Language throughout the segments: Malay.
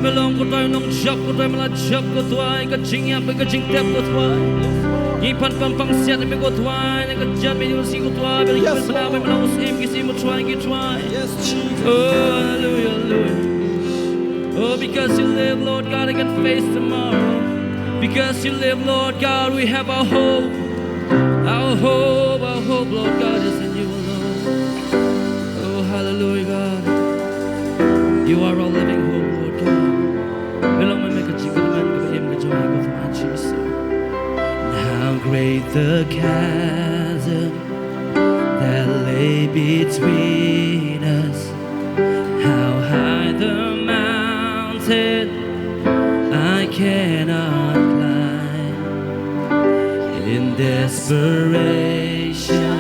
melong ko tayo nung job ko tayo mala job ko tuay kaching yap kaching tep ko tuay ipan pampang siat mi ko tuay na kajat mi usi ko tuay beli ko pala mi mala usim kisi mo tuay ki tuay oh hallelujah hallelujah oh because you live Lord God I can face tomorrow because you live Lord God we have our hope Lord God is in you alone oh hallelujah God you are our living hope Lord God belong my make a chicken man give him the joy of my Jesus how great the chasm that lay between us how high the mountain I cannot climb in desperation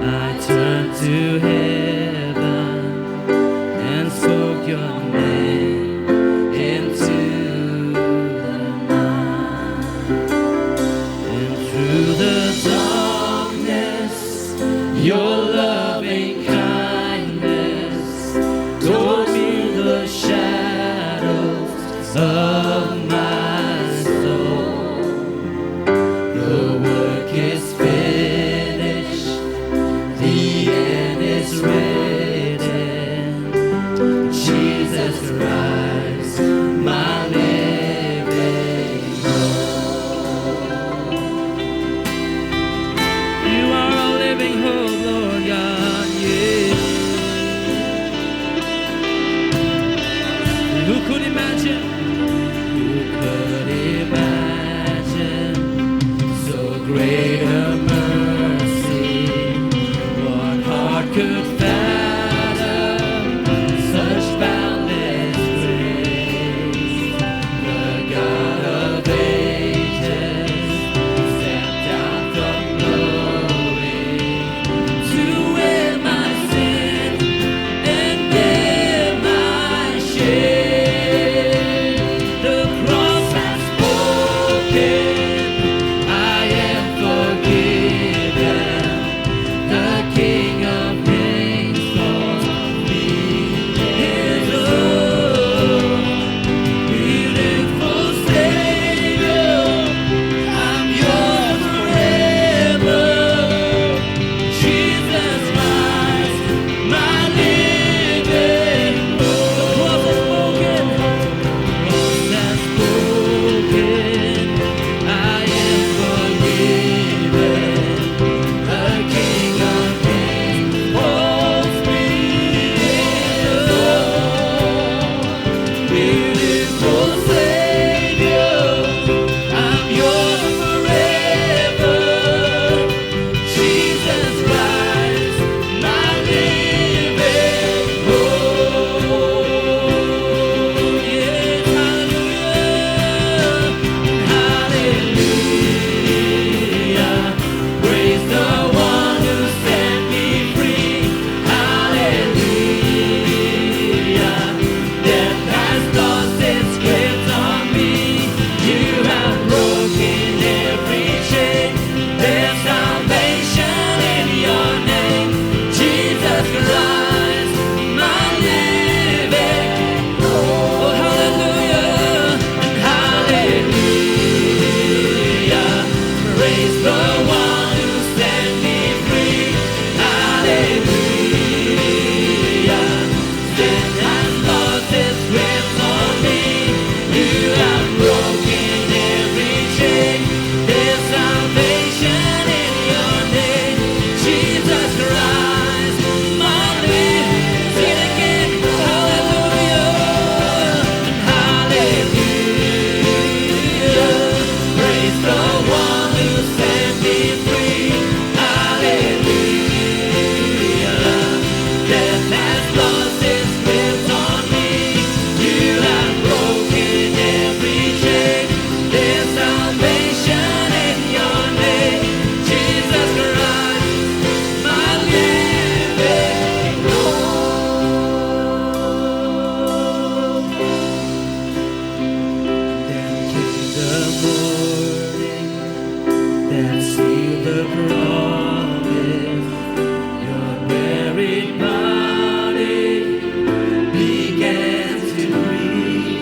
I turned to heaven and spoke your name into the night and through the darkness your loving kindness tore me the shadows of my soul the work is finished the end is written Jesus Christ my living hope you are our living hope Lord God yeah who could imagine so great a mercy what heart could fathom such boundless grace the God of ages stepped down from glory to wear my sin and bear my shame the cross has spoken I am forgiven the King of Kings calls me his own beautiful Savior I'm yours forever Jesus Christ my living hope the cross has spoken I am forgiven the King of Kings holds me his own beautiful Savior I'm yours forever Jesus Christ my living hope yes hallelujah praise the one who set me free hallelujah death has lost its grip on me you have broken every chain there's salvation in your name Jesus Christ my living hope oh hallelujah hallelujah praise the one who set me free hallelujah sin has lost its grip on me you have broken every chain there's salvation in your name Jesus Christ my living sing it again hallelujah hallelujah praise the one who set me free hallelujah death has lost its grip on me you have broken every chain there's salvation in your name Jesus Christ my living hope then came the morning that sealed the promise your buried body began to breathe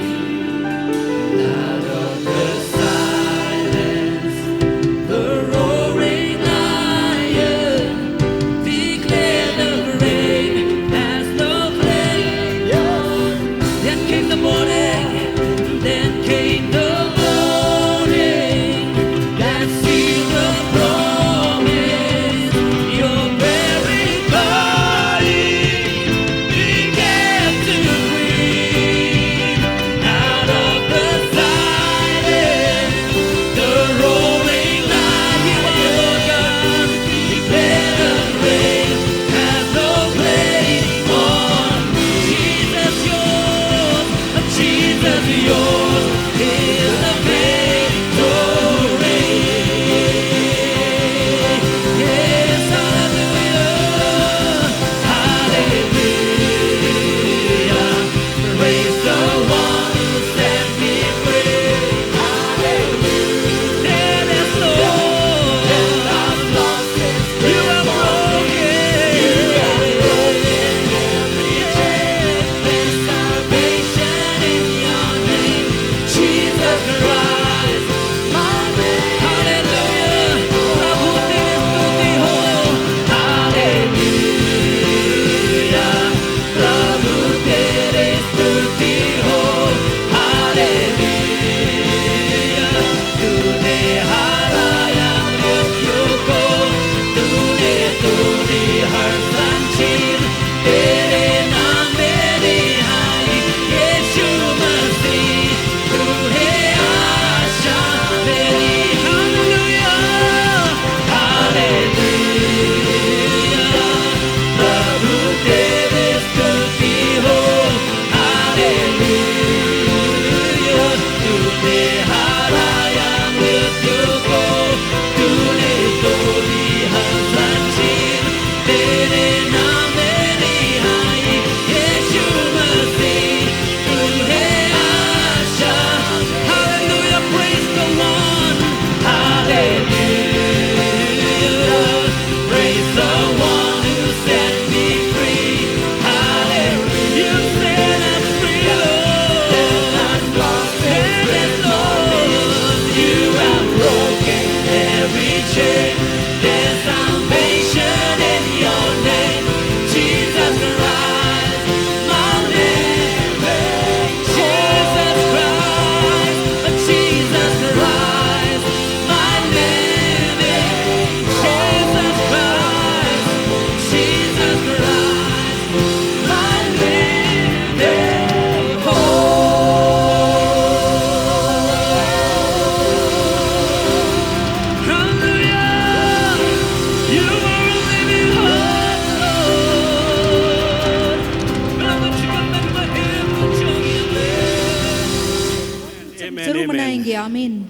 आमीन।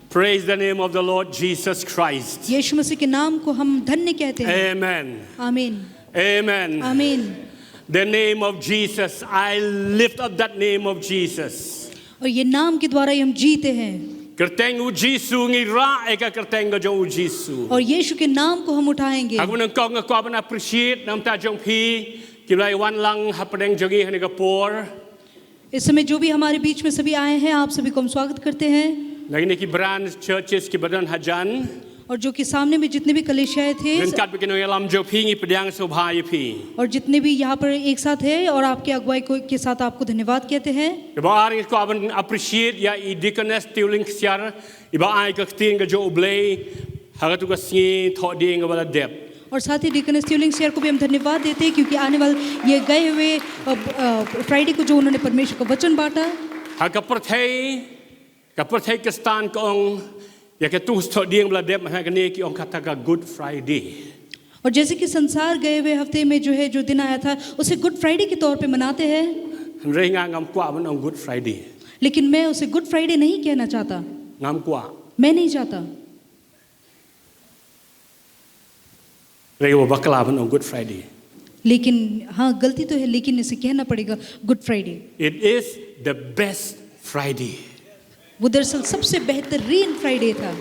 Praise the name of the Lord Jesus Christ. यीशु मसीह के नाम को हम धन्य कहते हैं। Amen. आमीन Amen. आमीन। The name of Jesus. I lift up that name of Jesus. और ये नाम के द्वारा ही हम जीते हैं। Kerteng u Jisu ngira eka kerteng ga jong u Jisu. और यीशु के नाम को हम उठाएंगे। Aku nang kong ko ban appreciate nam ta jong pi kimlai wan lang hapdeng jongi hani kapor. इस समय जो भी हमारे बीच में सभी आए हैं, आप सभी को हम स्वागत करते हैं। Lagi ki branch churches ki badan hajan. और जो कि सामने में जितने भी कलीसियाएं थे Kat bikin lam jo pi ngi pedang sobha pi. और जितने भी यहाँ पर एक साथ हैं और आपके अगुवाई के साथ आपको धन्यवाद कहते हैं। Iba ari ko aban appreciate ya I deaconess tiuling siar iba ai ka tin ga jo oblay hagatu ka si tho ding ga bala dep. और साथ ही डिकनेस ट्यूलिंग शेयर को भी हम धन्यवाद देते हैं क्योंकि आने वाले ये गए हुए फ्राइडे को जो उन्होंने परमेश्वर का वचन बांटा। Ha ka perthai ka stan kong ya ka tu tho ding bala dep ha ka ne ki ong kata ka Good Friday. और जैसे कि संसार गए हुए हफ्ते में जो है जो दिन आया था उसे गुड फ्राइडे के तौर पे मनाते हैं। Rei nga ngam kwa ban ong Good Friday. लेकिन मैं उसे गुड फ्राइडे नहीं कहना चाहता। Ngam kwa. मैं नहीं चाहता। Rei wo bakla ban ong Good Friday. लेकिन हाँ गलती तो है, लेकिन इसे कहना पड़ेगा good Friday. It is the best Friday. वो दरअसल सबसे बेहतरीन फ्राइडे था।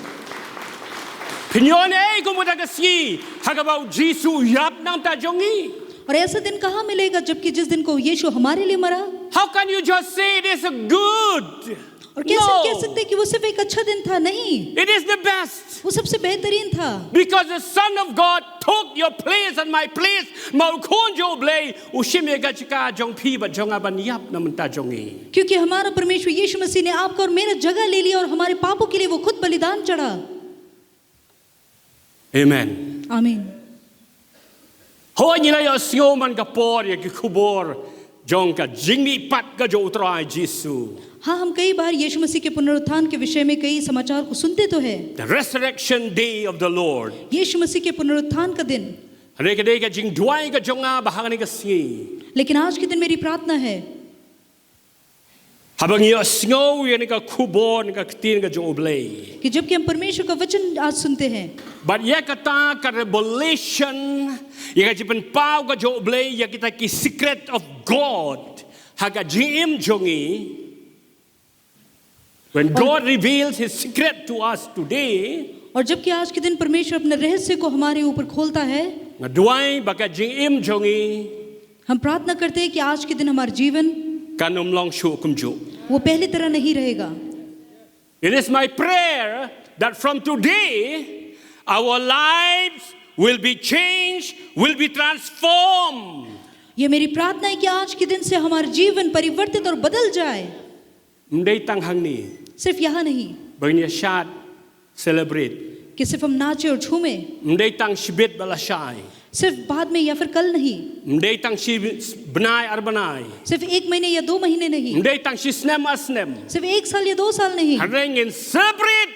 Pinyone ko mo ta ka si ha ka ba Jisu yap nam ta jongi. और ऐसा दिन कहाँ मिलेगा जबकि जिस दिन को यीशु हमारे लिए मरा। How can you just say it is a good? और कैसे कह सकते हैं कि वो सिर्फ एक अच्छा दिन था? नहीं, It is the best. वो सबसे बेहतरीन था। Because the Son of God took your place and my place. Mau kon jo blay ushime ga chika jong pi ba jonga ban yap nam ta jongi. क्योंकि हमारा परमेश्वर यीशु मसीह ने आपका और मेरा जगह ले लिया और हमारे पापों के लिए वो खुद बलिदान चढ़ा। Amen. आमीन। Ho ni la yo sio man ka por ya ki kubor jong ka jingni pat ka jo utrai Jisu. हाँ, हम कई बार यीशु मसीह के पुनरुत्थान के विषय में कई समाचार को सुनते तो है। The resurrection day of the Lord. यीशु मसीह के पुनरुत्थान का दिन। Hare ka day ka jing duai ka jonga bahang ka si. लेकिन आज के दिन मेरी प्रार्थना है Habang yo snow ya ni ka kubor ni ka tin ka jo oblay. कि जबकि हम परमेश्वर का वचन आज सुनते हैं, But ya kata ka revelation ya ka jipen pau ka jo oblay ya kita ki secret of God. Haga jim jongi. When God reveals His secret to us today, और जबकि आज के दिन परमेश्वर अपने रहस्य को हमारे ऊपर खोलता है, ngaduai baka jim jongi हम प्रार्थना करते हैं कि आज के दिन हमारा जीवन kanum long shu kumju. वो पहली तरह नहीं रहेगा। It is my prayer that from today our lives will be changed, will be transformed. ये मेरी प्रार्थना है कि आज के दिन से हमारा जीवन परिवर्तित और बदल जाए। Mdei tang hang ni सिर्फ यहाँ नहीं bagni shat celebrate. कि सिर्फ हम नाचे और झूमे, Mdei tang shibit balashai. सिर्फ बाद में या फिर कल नहीं, Mdei tang shi benai arbanai. सिर्फ एक महीने या 2 महीने नहीं, Mdei tang shi snem asnem. सिर्फ 1 साल या 2 साल नहीं, Hareng in celebrate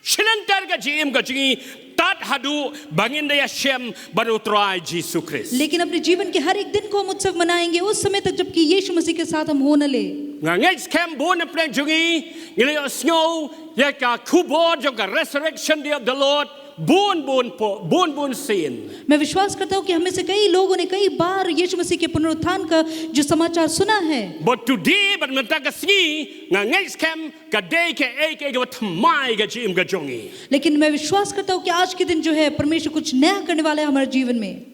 shilantar ka jim ka jingi tat hadu bangin daya shem baru try Jesus Christ. लेकिन अपने जीवन के हर एक दिन को हम उत्सव मनाएंगे उस समय तक जबकि यीशु मसीह के साथ हम हो न ले। Ngangej kem bon apneng jungi ngile snow ya ka kubor jong ka resurrection day of the Lord bon sin. मैं विश्वास करता हूँ कि हमें से कई लोगों ने कई बार यीशु मसीह के पुनरुत्थान का जो समाचार सुना है, But today but menta ka si ngangej kem ka day ka ek ek wat mai ka jim ka jungi. लेकिन मैं विश्वास करता हूँ कि आज के दिन जो है परमेश्वर कुछ नया करने वाला है हमारे जीवन में।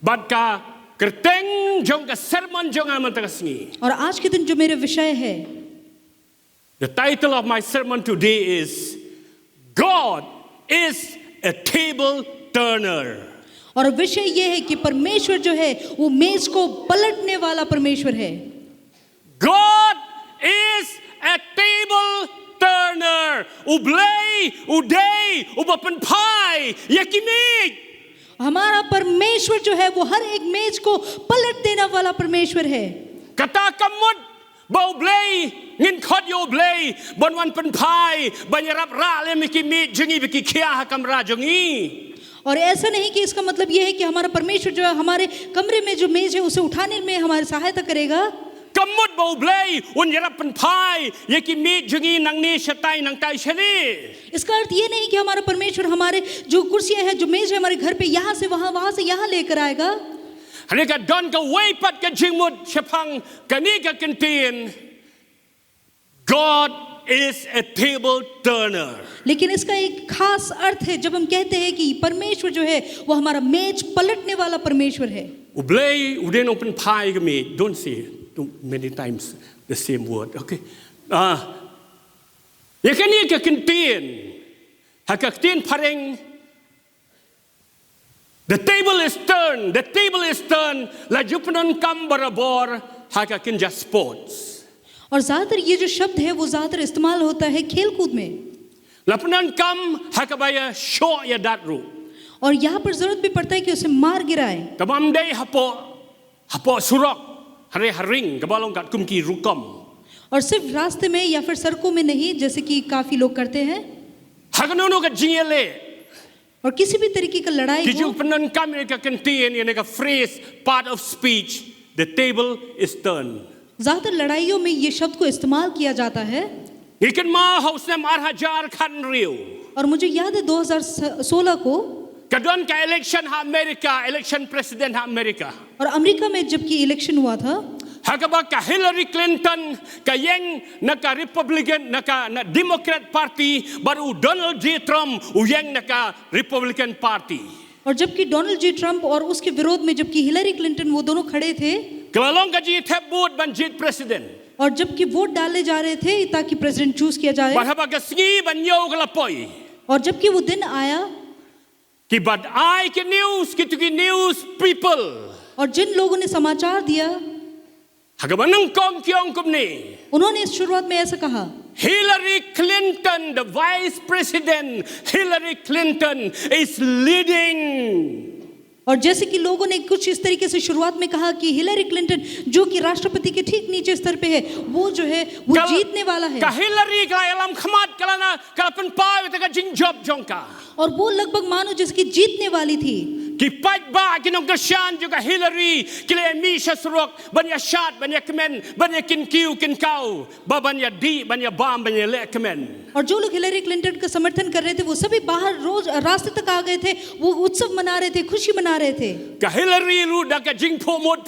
But ka kerteng jong ka sermon jong menta ka si. और आज के दिन जो मेरा विषय है, The title of my sermon today is God is a table turner. और विषय ये है कि परमेश्वर जो है वो मेज को पलटने वाला परमेश्वर है। God is a table turner. Ublay, uday, ubapan pai, yakimig. हमारा परमेश्वर जो है वो हर एक मेज को पलट देने वाला परमेश्वर है। Kata kamut, bau blay, ngin khot yo blay, bonwan pan pai, banyarap ra le mikimig, jungi biki kia hakam ra jungi. और ऐसा नहीं कि इसका मतलब ये है कि हमारा परमेश्वर जो है हमारे कमरे में जो मेज है उसे उठाने में हमारी सहायता करेगा। Kamut bau blay un yarap penpai yeki mi jungi nang ni shatai nang tai shani. इसका अर्थ ये नहीं कि हमारा परमेश्वर हमारे जो कुर्सियां हैं जो मेज है हमारे घर पे यहाँ से वहाँ वहाँ से यहाँ लेकर आएगा. Hani ka don ka way pat ka jingmut shapang kani ka kintin. God is a table turner. लेकिन इसका एक खास अर्थ है जब हम कहते हैं कि परमेश्वर जो है वो हमारा मेज पलटने वाला परमेश्वर है. Ublay uden open pie kami. Don't say too many times the same word. Okay. Yakani ka kintin. Hakakin pareng. The table is turned. The table is turned. La jupanon kam barabor. Hakakin just sports. और ज़्यादातर ये जो शब्द है वो ज़्यादातर इस्तेमाल होता है खेलकूद में. Lapanan kam hakabaya show ya datru. और यहाँ पर जरूरत भी पड़ता है कि उसे मार गिराए. Tamam day hapo surok hare haring kabalong kat kumki rukom. और सिर्फ रास्ते में या फिर सड़कों में नहीं जैसे कि काफी लोग करते हैं. Haganono kat jingele. और किसी भी तरीके का लड़ाई Did you हो. panan kam ka kantin ya ka phrase part of speech. The table is turned. ज़्यादातर लड़ाइयों में ये शब्द को इस्तेमाल किया जाता है. Ikan ma hausam arhajar kan riu. और मुझे याद है 2016 को Kadon ka election ha America, election president ha America. और अमेरिका में जबकि इलेक्शन हुआ था Hakaba ka Hillary Clinton ka yang naka Republican naka na Democrat Party baru Donald J Trump uyang naka Republican Party. और जबकि डोनाल्ड जी ट्रंप और उसके विरोध में जबकि हिलरी क्लिंटन वो दोनों खड़े थे Kalalong ka ji thebut banjit president. और जबकि वोट डाले जा रहे थे ताकि प्रेसिडेंट चूज किया जाए Bahaba ka singi banyo kalapoi. और जबकि वो दिन आया Ki bad ai ke news ki tuki news people. और जिन लोगों ने समाचार दिया Hagabanang kong kyong kumni. उन्होंने इस शुरुआत में ऐसा कहा Hillary Clinton, the vice president, Hillary Clinton is leading. और जैसे कि लोगों ने कुछ इस तरीके से शुरुआत में कहा कि हिलरी क्लिंटन जो कि राष्ट्रपति के ठीक नीचे स्तर पे है वो जो है वो जीतने वाला है Ka Hillary ka alam khamat kalana kalapan pa ka jing job jongka. और वो लगभग मानो जिसकी जीतने वाली थी Ki pat ba kinong kasyan juga Hillary kile Misha surok banya shat banya kemen banya kin kiu kin kau babanya di banya bam banya le kemen. और जो लोग हिलरी क्लिंटन का समर्थन कर रहे थे वो सभी बाहर रोज रास्ते तक आ गए थे वो उत्सव मना रहे थे खुशी मना रहे थे Ka Hillary ru da ka jing pomat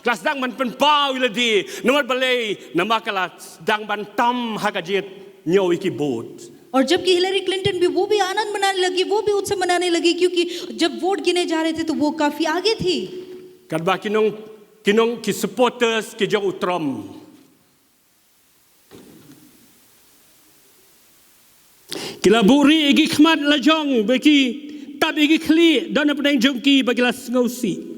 kelas dang man pen pa wiladi nomor balai namakala dang ban tam hakajit nyawi ki boat. और जबकि हिलरी क्लिंटन भी वो भी आनंद मनाने लगी वो भी उत्सव मनाने लगी क्योंकि जब वोट गिने जा रहे थे तो वो काफी आगे थी Kadba kinong ki supporters ki jong utrom. Kilaburi igi khmat la jong beki tab igi khli don apneng jong ki bagila ngausi.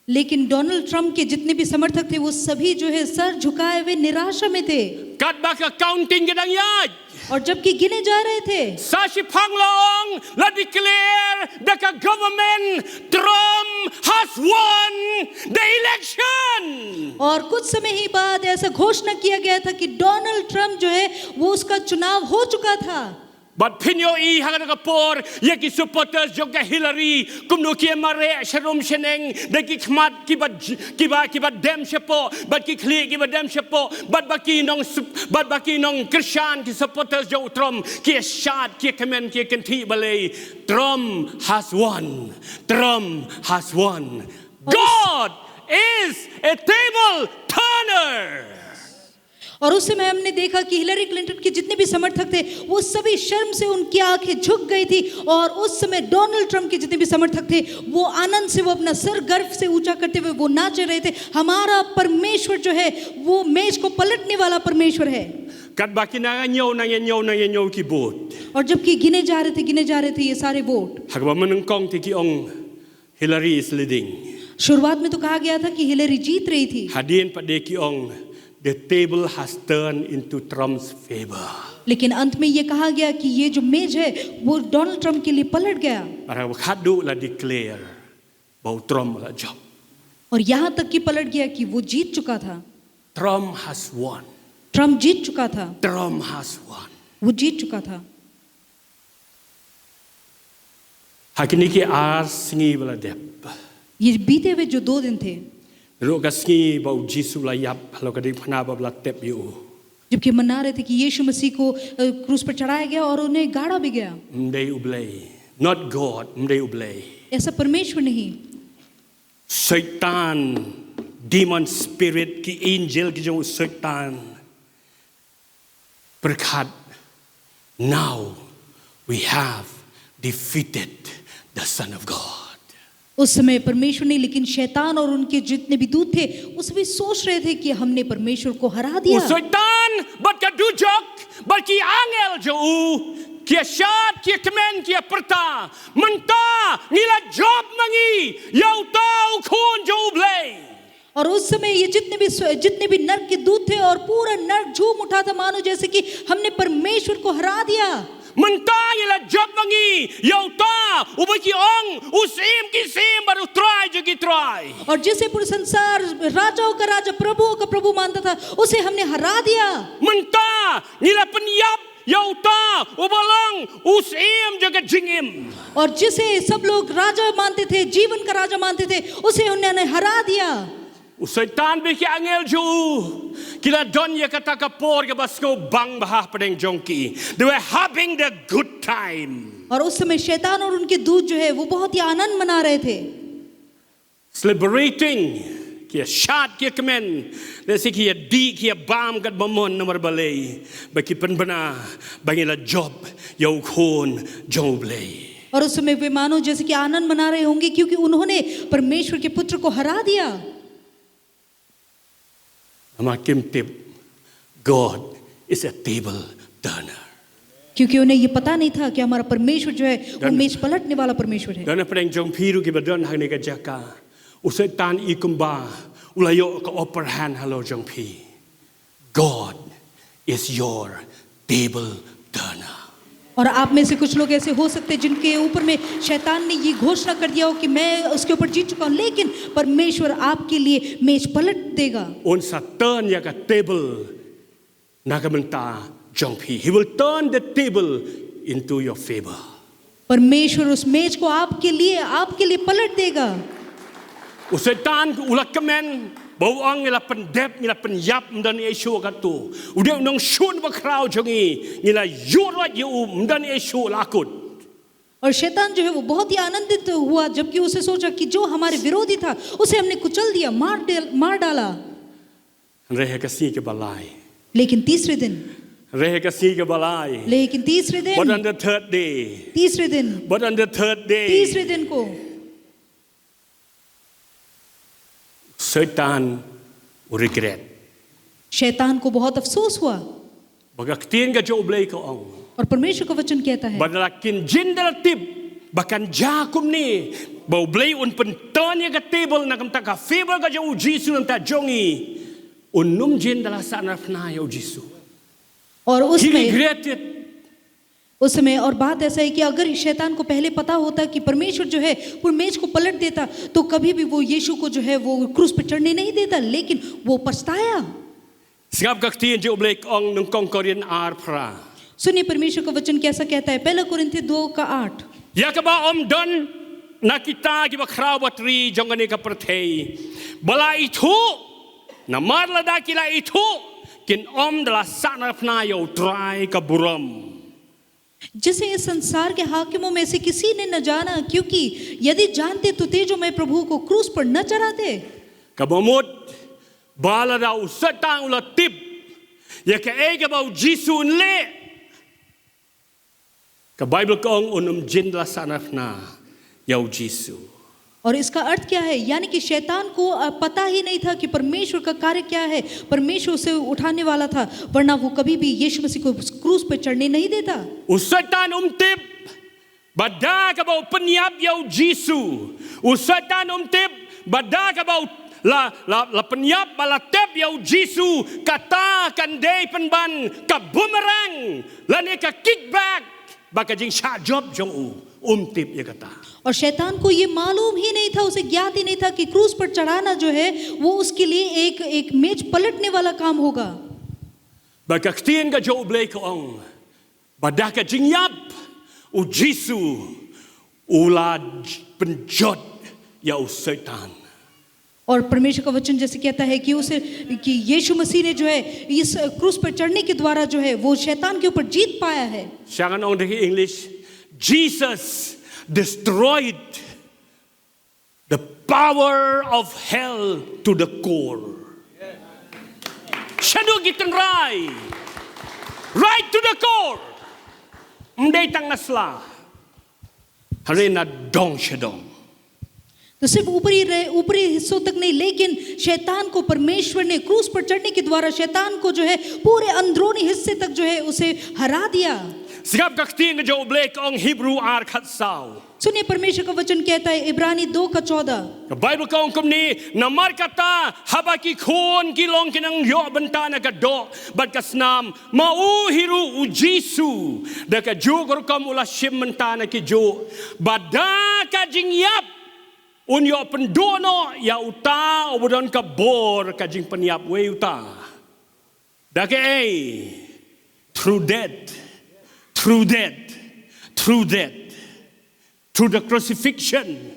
लेकिन डोनाल्ड ट्रंप के जितने भी समर्थक थे वो सभी जो है सर झुकाए हुए निराशा में थे Kadba ka counting gedang yaj. और जबकि गिने जा रहे थे Sashi panglong la declare that the government Trump has won the election. और कुछ समय ही बाद ऐसा घोषणा किया गया था कि डोनाल्ड ट्रंप जो है वो उसका चुनाव हो चुका था But pinyo I hagan kapor yaki supporters joga Hillary kumno ki mare sharum sheneng de ki khmat ki ba dem shepo but ki khli ki ba dem shepo but baki nong Christian ki supporters jo Trump ki shad ki kemen ki kenti balay Trump has won. Trump has won. God is a table turner. और उस समय हमने देखा कि Hillary Clinton के जितने भी समर्थक थे वो सभी शर्म से उनकी आंखें झुक गई थी और उस समय डोनाल्ड ट्रंप के जितने भी समर्थक थे वो आनंद से वो अपना सर गर्व से ऊंचा करते हुए वो नाच रहे थे हमारा परमेश्वर जो है वो मेज को पलटने वाला परमेश्वर है Kat baki na nyaw ki boat. और जबकि गिने जा रहे थे ये सारे vote Hagba menengkong ti ki ong Hillary is leading. शुरुआत में तो कहा गया था कि हिलरी जीत रही थी Hadin pade ki ong the table has turned into Trump's favor. लेकिन अंत में ये कहा गया कि ये जो मेज है वो डोनाल्ड ट्रंप के लिए पलट गया Para khadu la declare bahwa Trump la job. और यहाँ तक कि पलट गया कि वो जीत चुका था Trump has won. ट्रंप जीत चुका था Trump has won. वो जीत चुका था Hakini ki ar singi bala dep. ये बीते हुए जो 2 दिन थे Rogaski bau Jisu layap kalau kadik pernah bablatep you. जबकि मना रहे थे कि यीशु मसीह को क्रूस पर चढ़ाया गया और उन्हें गाड़ा भी गया। Mdei ublei, not God, mdei ublei. ऐसा परमेश्वर नहीं, Satan, demon spirit ki angel ki jauh Satan berkat. Now we have defeated the Son of God. उस समय परमेश्वर नहीं लेकिन शैतान और उनके जितने भी दूत थे उस भी सोच रहे थे कि हमने परमेश्वर को हरा दिया। Satan berkedujok bagi angel jauh kia syat kia kemen kia perta mentah nila job mangi yau tau khun jauh blei. और उस समय ये जितने भी नर्क के दूत थे और पूरा नर्क झूम उठा था मानो जैसे कि हमने परमेश्वर को हरा दिया। Mentah ialah job mangi yau ta ubaki ong usim kisim baru try je ki try. और जिसे पूरे संसार राजाओं का राजा प्रभुओं का प्रभु मानता था उसे हमने हरा दिया। Mentah nila penyap yau ta ubalong usim je ke jingim. और जिसे सब लोग राजा मानते थे जीवन का राजा मानते थे उसे उन्होंने हरा दिया। Usaitan beki angel ju kila donya kata kapor ke basko bang bahah pedeng jongki. They were having the good time. और उस समय शैतान और उनके दूत जो है वो बहुत ही आनंद मना रहे थे। Celebrating kia syat kia kemen desi kia di kia bam kat bomon nomor balai bagi penbena bagi la job yau khon jauh belai. और उस समय वे मानो जैसे कि आनंद मना रहे होंगे क्योंकि उन्होंने परमेश्वर के पुत्र को हरा दिया। Makin tip God is a table turner. क्योंकि उन्हें ये पता नहीं था कि हमारा परमेश्वर जो है वो मेज पलटने वाला परमेश्वर है। Dan pedeng jong piru ki badan hang ne jaka. Usaitan ikumba ulayo ka upper hand hello jong pi. God is your table turner. और आप में से कुछ लोग ऐसे हो सकते हैं जिनके ऊपर में शैतान ने ये घोषणा कर दिया हो कि मैं उसके ऊपर जीत चुका हूं लेकिन परमेश्वर आपके लिए मेज पलट देगा। Unsa turn ya ka table nagamenta jong pi. He will turn the table into your favor. परमेश्वर उस मेज को आपके लिए पलट देगा। Usaitan ulak kemen bau ang ila pendep ila penyap mdan Yesu katu. Udah nong sun bakrau jongi ila yorot yu mdan Yesu lakut. और शैतान जो है वो बहुत ही आनंदित हुआ जबकि उसे सोचा कि जो हमारे विरोधी था उसे हमने कुचल दिया, मार डाला। Rehe kasi ke balai. लेकिन तीसरे दिन But on the third day. तीसरे दिन But on the third day. तीसरे दिन को Satan regret. शैतान को बहुत अफसोस हुआ। Bagaktin ka jo blay ko ang. और परमेश्वर का वचन कहता है Badalakin jindalatib bahkan jakum ni bau blay un pentanya ka table na kamta ka fever ka jo Jisu nanta jongi unum jindala sana fna yo Jisu. और He regretted. उस समय और बात ऐसा है कि अगर शैतान को पहले पता होता कि परमेश्वर जो है वो मेज को पलट देता तो कभी भी वो यीशु को जो है वो क्रूस पर चढ़ने नहीं देता लेकिन वो पछताया। Singap kaktin jo blay ong nung kong Korean ar pra. सुनिए परमेश्वर का वचन कैसा कहता है, पहला कुरिन्थी 2:8 Yakaba om don nakita ki bakrau batri jongani ka perthei. Bala itu na marlada kila itu kin om dala sana fna yo try ka buram. जिसे इस संसार के हाकिमों में से किसी ने न जाना क्योंकि यदि जानते तो तेजोमय प्रभु को क्रूस पर न चढ़ाते। Kabamut bala da usatang ulatip ya ka ega bau Jisu le ka Bible kong unum jin la sana fna yo Jisu. और इसका अर्थ क्या है, यानी कि शैतान को पता ही नहीं था कि परमेश्वर का कार्य क्या है, परमेश्वर उसे उठाने वाला था वरना वो कभी भी यीशु मसीह को क्रूस पर चढ़ने नहीं देता। Usatan umtip badak about penyap yau Jisu. Usatan umtip badak about la penyap balatep yau Jisu kata kan day penban ka boomerang lane ka kickback baka jing sha job jong umtip ya kata. और शैतान को ये मालूम ही नहीं था, उसे ज्ञात ही नहीं था कि क्रूस पर चढ़ाना जो है वो उसके लिए एक मेज पलटने वाला काम होगा। Bagaktin ka jo blay ko ang badaka jingyap u Jisu ula penjot ya Satan. और परमेश्वर का वचन जैसे कहता है कि यीशु मसीह ने जो है इस क्रूस पर चढ़ने के द्वारा जो है वो शैतान के ऊपर जीत पाया है. Siaran on the English, Jesus destroyed the power of hell to the core. Shadow gitan right to the core. Mday tang nasla. Harina dong shadong. तो सिर्फ ऊपरी हिस्सों तक नहीं, लेकिन शैतान को परमेश्वर ने क्रूस पर चढ़ने के द्वारा शैतान को जो है पूरे अंदरूनी हिस्से तक जो है उसे हरा दिया. Sigap kakting jo blek ong Hebrew ar khat sao. सुनिए परमेश्वर का वचन कहता है इब्रानी 2:14. Bible ka ong kumni namar kata habaki khon ki long kinang yo bentana ka do bat kasnam mau hiru u Jisu da ka jo gor kam ula shim mentana ki jo bada ka jingyap unyo pendono ya uta obodon ka bor ka jing penyap we uta da ke through death through the crucifixion,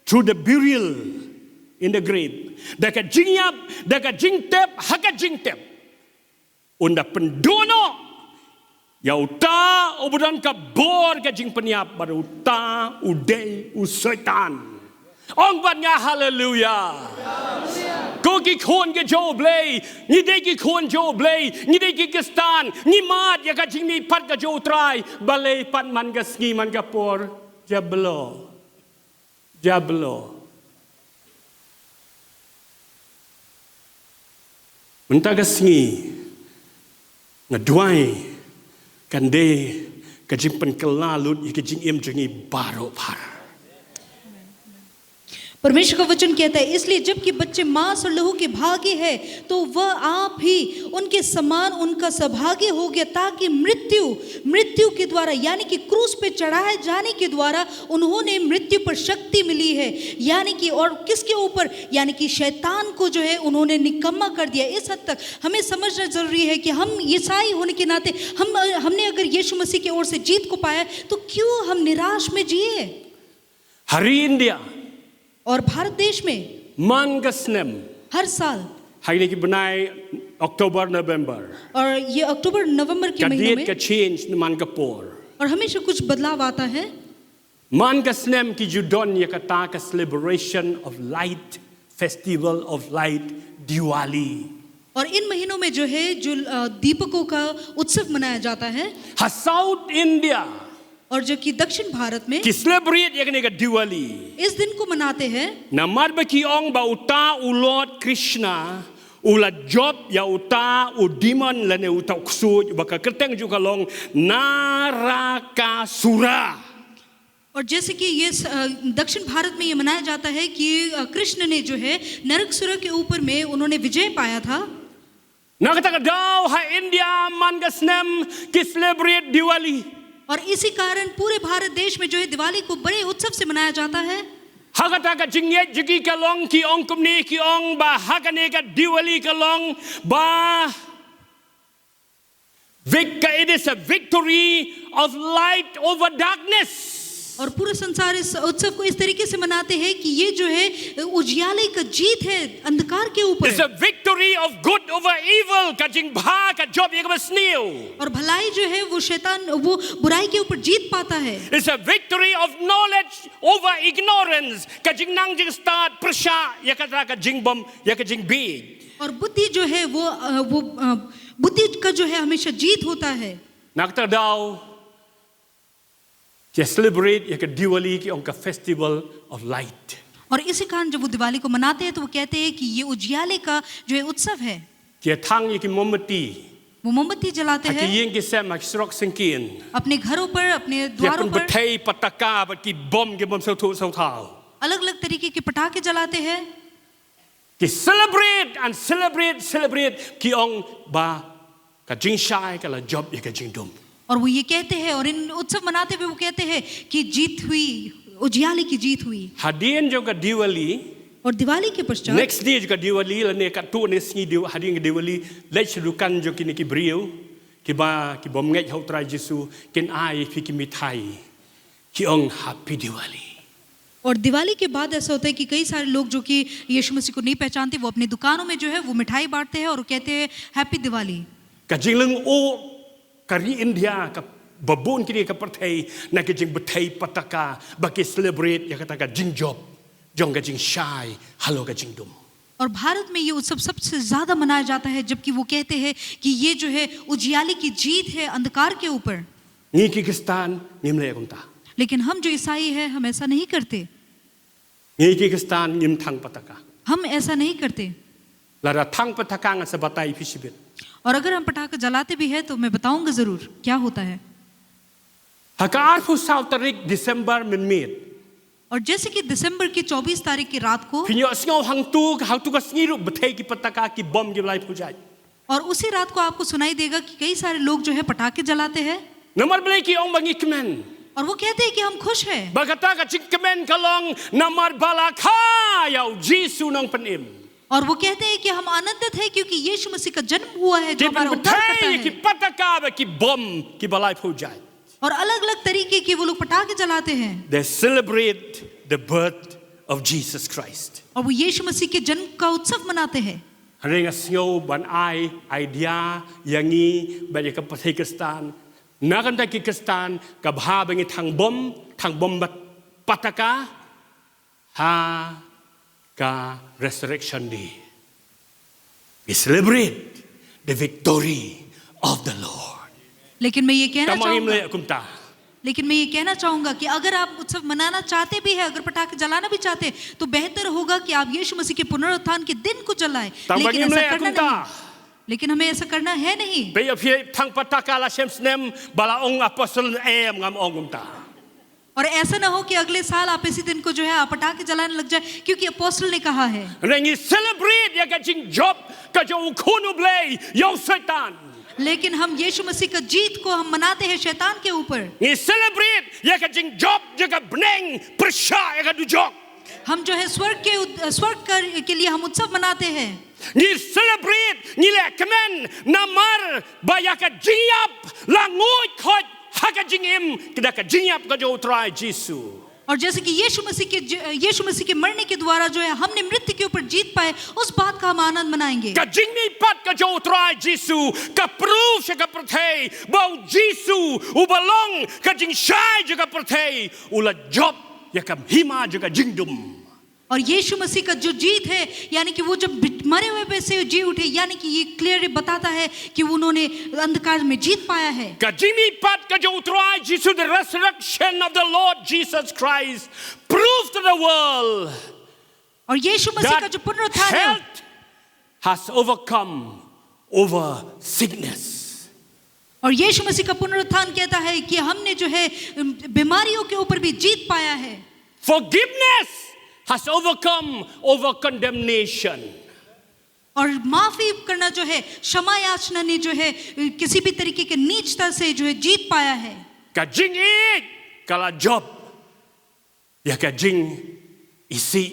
through the burial in the grave. Daka jingyap, daka jingtep, haka jingtep. Unda pendono, ya uta obudan ka bor ka jing penyap baru uta udel usaitan. Ong ban nga hallelujah. Ko ki khon ke jo blay, ni de ki khon jo blay, ni de ki kistan, ni mat ya ka jing ni pat ka jo try, balay pat man ka sngi man ka por. Jablo. Mentah kesengi, ngeduai, kande, kajing penkelalut, kajing im jengi baru par. परमेश्वर का वचन कहता है इसलिए जबकि बच्चे मांस और लहू के भागी है तो वह आप ही उनके समान उनका सौभाग्य हो गया ताकि मृत्यु के द्वारा यानी कि क्रूस पे चढ़ाए जाने के द्वारा उन्होंने मृत्यु पर शक्ति मिली है, यानी कि और किसके ऊपर, यानी कि शैतान को जो है उन्होंने निकम्मा कर दिया. इस हद तक हमें समझना जरूरी है कि हम ईसाई होने के नाते हमने अगर यीशु मसीह की ओर से जीत को पाया तो क्यों हम निराश में जिए. Hari India और भारत देश में Mangasnem हर साल hari ni benai Oktober November और ये अक्टूबर नवंबर के महीने kadiet में ka change ni Mangapore और हमेशा कुछ बदलाव आता है. Mangasnem ki judon ya kata ka celebration of light, festival of light, Diwali. और इन महीनों में जो है जो दीपकों का उत्सव मनाया जाता है. South India और जो कि दक्षिण भारत में ki celebrate ya kene ka Diwali. इस दिन को मनाते हैं. Namar baki ong ba uta ulot Krishna ula job ya uta u demon lane uta kusut baka kerteng juga long Narakasura. और जैसे कि ये दक्षिण भारत में ये मनाया जाता है कि कृष्ण ने जो है नरकसुर के ऊपर में उन्होंने विजय पाया था. Nakata daw ha India Mangasnem ki celebrate Diwali. और इसी कारण पूरे भारत देश में जो है दिवाली को बड़े उत्सव से मनाया जाता है. Hakata ka jingye jigi ka long ki ong kumni ki ong ba hakane ka Diwali ka long ba it is a victory of light over darkness. और पूरा संसार इस उत्सव को इस तरीके से मनाते हैं कि ये जो है उजियाले का जीत है अंधकार के ऊपर. It's a victory of good over evil ka jing bha ka job ye ka snew. और भलाई जो है वो शैतान वो बुराई के ऊपर जीत पाता है. It's a victory of knowledge over ignorance ka jing nang jing start prasha ya ka jing bom ya ka jing big. और बुद्धि जो है वो बुद्धि का जो है हमेशा जीत होता है. Nakta daw celebrate ya ka Diwali ki ong ka festival of light. और इसी कारण जब वो दिवाली को मनाते हैं तो वो कहते हैं कि ये उजियाले का जो है उत्सव है. Kia thang ye ki mombati वो मोमबत्ती जलाते ha ki हैं yen ki sem ki srok sengkin. अपने घरों पर अपने Ya द्वारों pun पर betai pataka ba ki bom ki bom sau tu sau thau. अलग अलग तरीके के पटाखे जलाते हैं. Ki celebrate ki ong ba ka jing shai ka la job ye ka jing dum. और वो ये कहते हैं और इन उत्सव मनाते हुए वो कहते हैं कि जीत हुई, उजियाले की जीत हुई. Hadien jo ka Diwali और दिवाली के पश्चात next day juga Diwali la ne ka tu ne sngi hadin ke Diwali lech sedukan jo kini ki brio ki ba ki bom ngai hau trai Jesu ken ai phi ki mithai ki ong happy Diwali. और दिवाली के बाद ऐसा होता है कि कई सारे लोग जो कि यीशु मसीह को नहीं पहचानते, वो अपनी दुकानों में जो है वो मिठाई बांटते हैं और वो कहते हैं हैप्पी दिवाली। กะจิงลึงโอกะรีอินเดียกับบะบุนกิริกับประเทศนักกะจิงประเทศปตกาบักกิเซเลบรตยากะตะกะจิงจบจงกะจิงชายฮัลโหลกะจิงดุม और भारत में ये उत्सव सबसे ज्यादा मनाया जाता है, जबकि वो कहते हैं कि ये जो है उजियाले की जीत है अंधकार के ऊपर। นี่กิกิสถานนิมเลกุมตา लेकिन हम जो ईसाई है हम ऐसा नहीं करते, นี่กิกิสถานนิมทังปตกา हम ऐसा नहीं करते। ละระทังปตกางะสะบะไตพิชิบิต और अगर हम पटाखे जलाते भी है तो मैं बताऊंगा जरूर क्या होता है। หากอาร์ฟูซาวตริกดิเซมเบอร์มินมีด और जैसे कि दिसंबर की 24 तारीख की रात को พิญญาสงหังตูกะสงีรุประเทศกิปตกากิบอมกิไลผู้ใจ और उसी रात को आपको सुनाई देगा कि कई सारे लोग जो है पटाखे जलाते हैं นมัดเบลกิองบังอิกเมน और वो कहते हैं कि हम खुश हैं। บากะตากะจิกเมนกะลองนมัดบาลาคายาจีซูนองปนิม और वो कहते हैं कि हम आनंदित हैं क्योंकि यीशु मसीह का जन्म हुआ है जो ที่เป็น हमारा ประเท उद्धार करता ศ है। กิปตกาบะกิบอมกิบาไลผู้ใจ और अलग अलग तरीके के वो लोग पटाखे जलाते हैं They celebrate the birth of Jesus Christ. और वो यीशु मसीह के जन्म का उत्सव मनाते हैं। เรื่องเสียวบันไอเดียอย่างนี้แบบกับประเทศคริสเตียนนักการกิจคริสเตียนกับหาแบบทางบอมปตกาหากา resurrection day we celebrate the victory of the Lord लेकिन मैं ये कहना ตามอิมเล चाहूंगा กุมตา लेकिन मैं ये कहना चाहूंगा कि अगर आप उत्सव मनाना चाहते भी हैं, अगर पटाखे जलाना भी चाहते हैं, तो बेहतर होगा कि आप यीशु मसीह के पुनरुत्थान के दिन को जलाएं। तब लेकिन बगिम ऐसा ले करना कुंता। नहीं, लेकिन हमें ऐसा करना है नहीं। ไปเอาเพียทางปตกาลาเชมสเนมบาลาองอปอสตลเอมงามองกุมตา और ऐसा ना हो कि अगले साल आप इसी दिन को जो है आप पटाखे जलाने लग जाए, क्योंकि अपोस्टल ने कहा है। เรื่องนี้ celebrate อยากจะจิงจบก็จะอุคุนุเบลยยาซอยตาน लेकिन हम यीशु मसीह का जीत को हम मनाते हैं शैतान के ऊपर। นี่ celebrate อยากจะจิงจบอยากจะเบนงประชาอยากจะดูจอก हम जो है स्वर्ग के लिए हम उत्सव मनाते हैं। นี่ celebrate นี่แหละคำนั้นนามาร์บายากจะจิงยับละงูคอยฮักจะจิงเอ็มก็ได้จะจิงยับก็จะอุตรายยิสุ और जैसे कि यीशु मसीह के मरने के द्वारा जो है हमने मृत्यु के ऊपर जीत पाए, उस बात का हम आनंद मनाएंगे। ก็จิงมีปัดก็จะอุตรายยิสุก็พรูฟจะกับประเทศบ่าวยิสุอุบลงก็จิงชายจะกับประเทศอุละจบอยากจะหิมาจะกับจิงดุม और यीशु मसीह का जो जीत है, यानी कि वो जब मरे हुए पे से जी उठे, यानी कि ये क्लियर बताता है कि उन्होंने अंधकार में जीत पाया है। ก็จิงมีปัดก็จะอุตรายยิสุ the resurrection of the Lord Jesus Christ prove to the world और यीशु मसीह का that जो पुनरुत्थान है, health has overcome over sickness. और यीशु मसीह का पुनरुत्थान कहता है कि हमने जो है बीमारियों के ऊपर भी जीत पाया है। Forgiveness has overcome over condemnation. और माफी करना जो है, क्षमा याचना ने जो है किसी भी तरीके के नीचता से जो है जीत पाया है। ก็จิงอีกก็ละจบอยากจะจิงอีสิ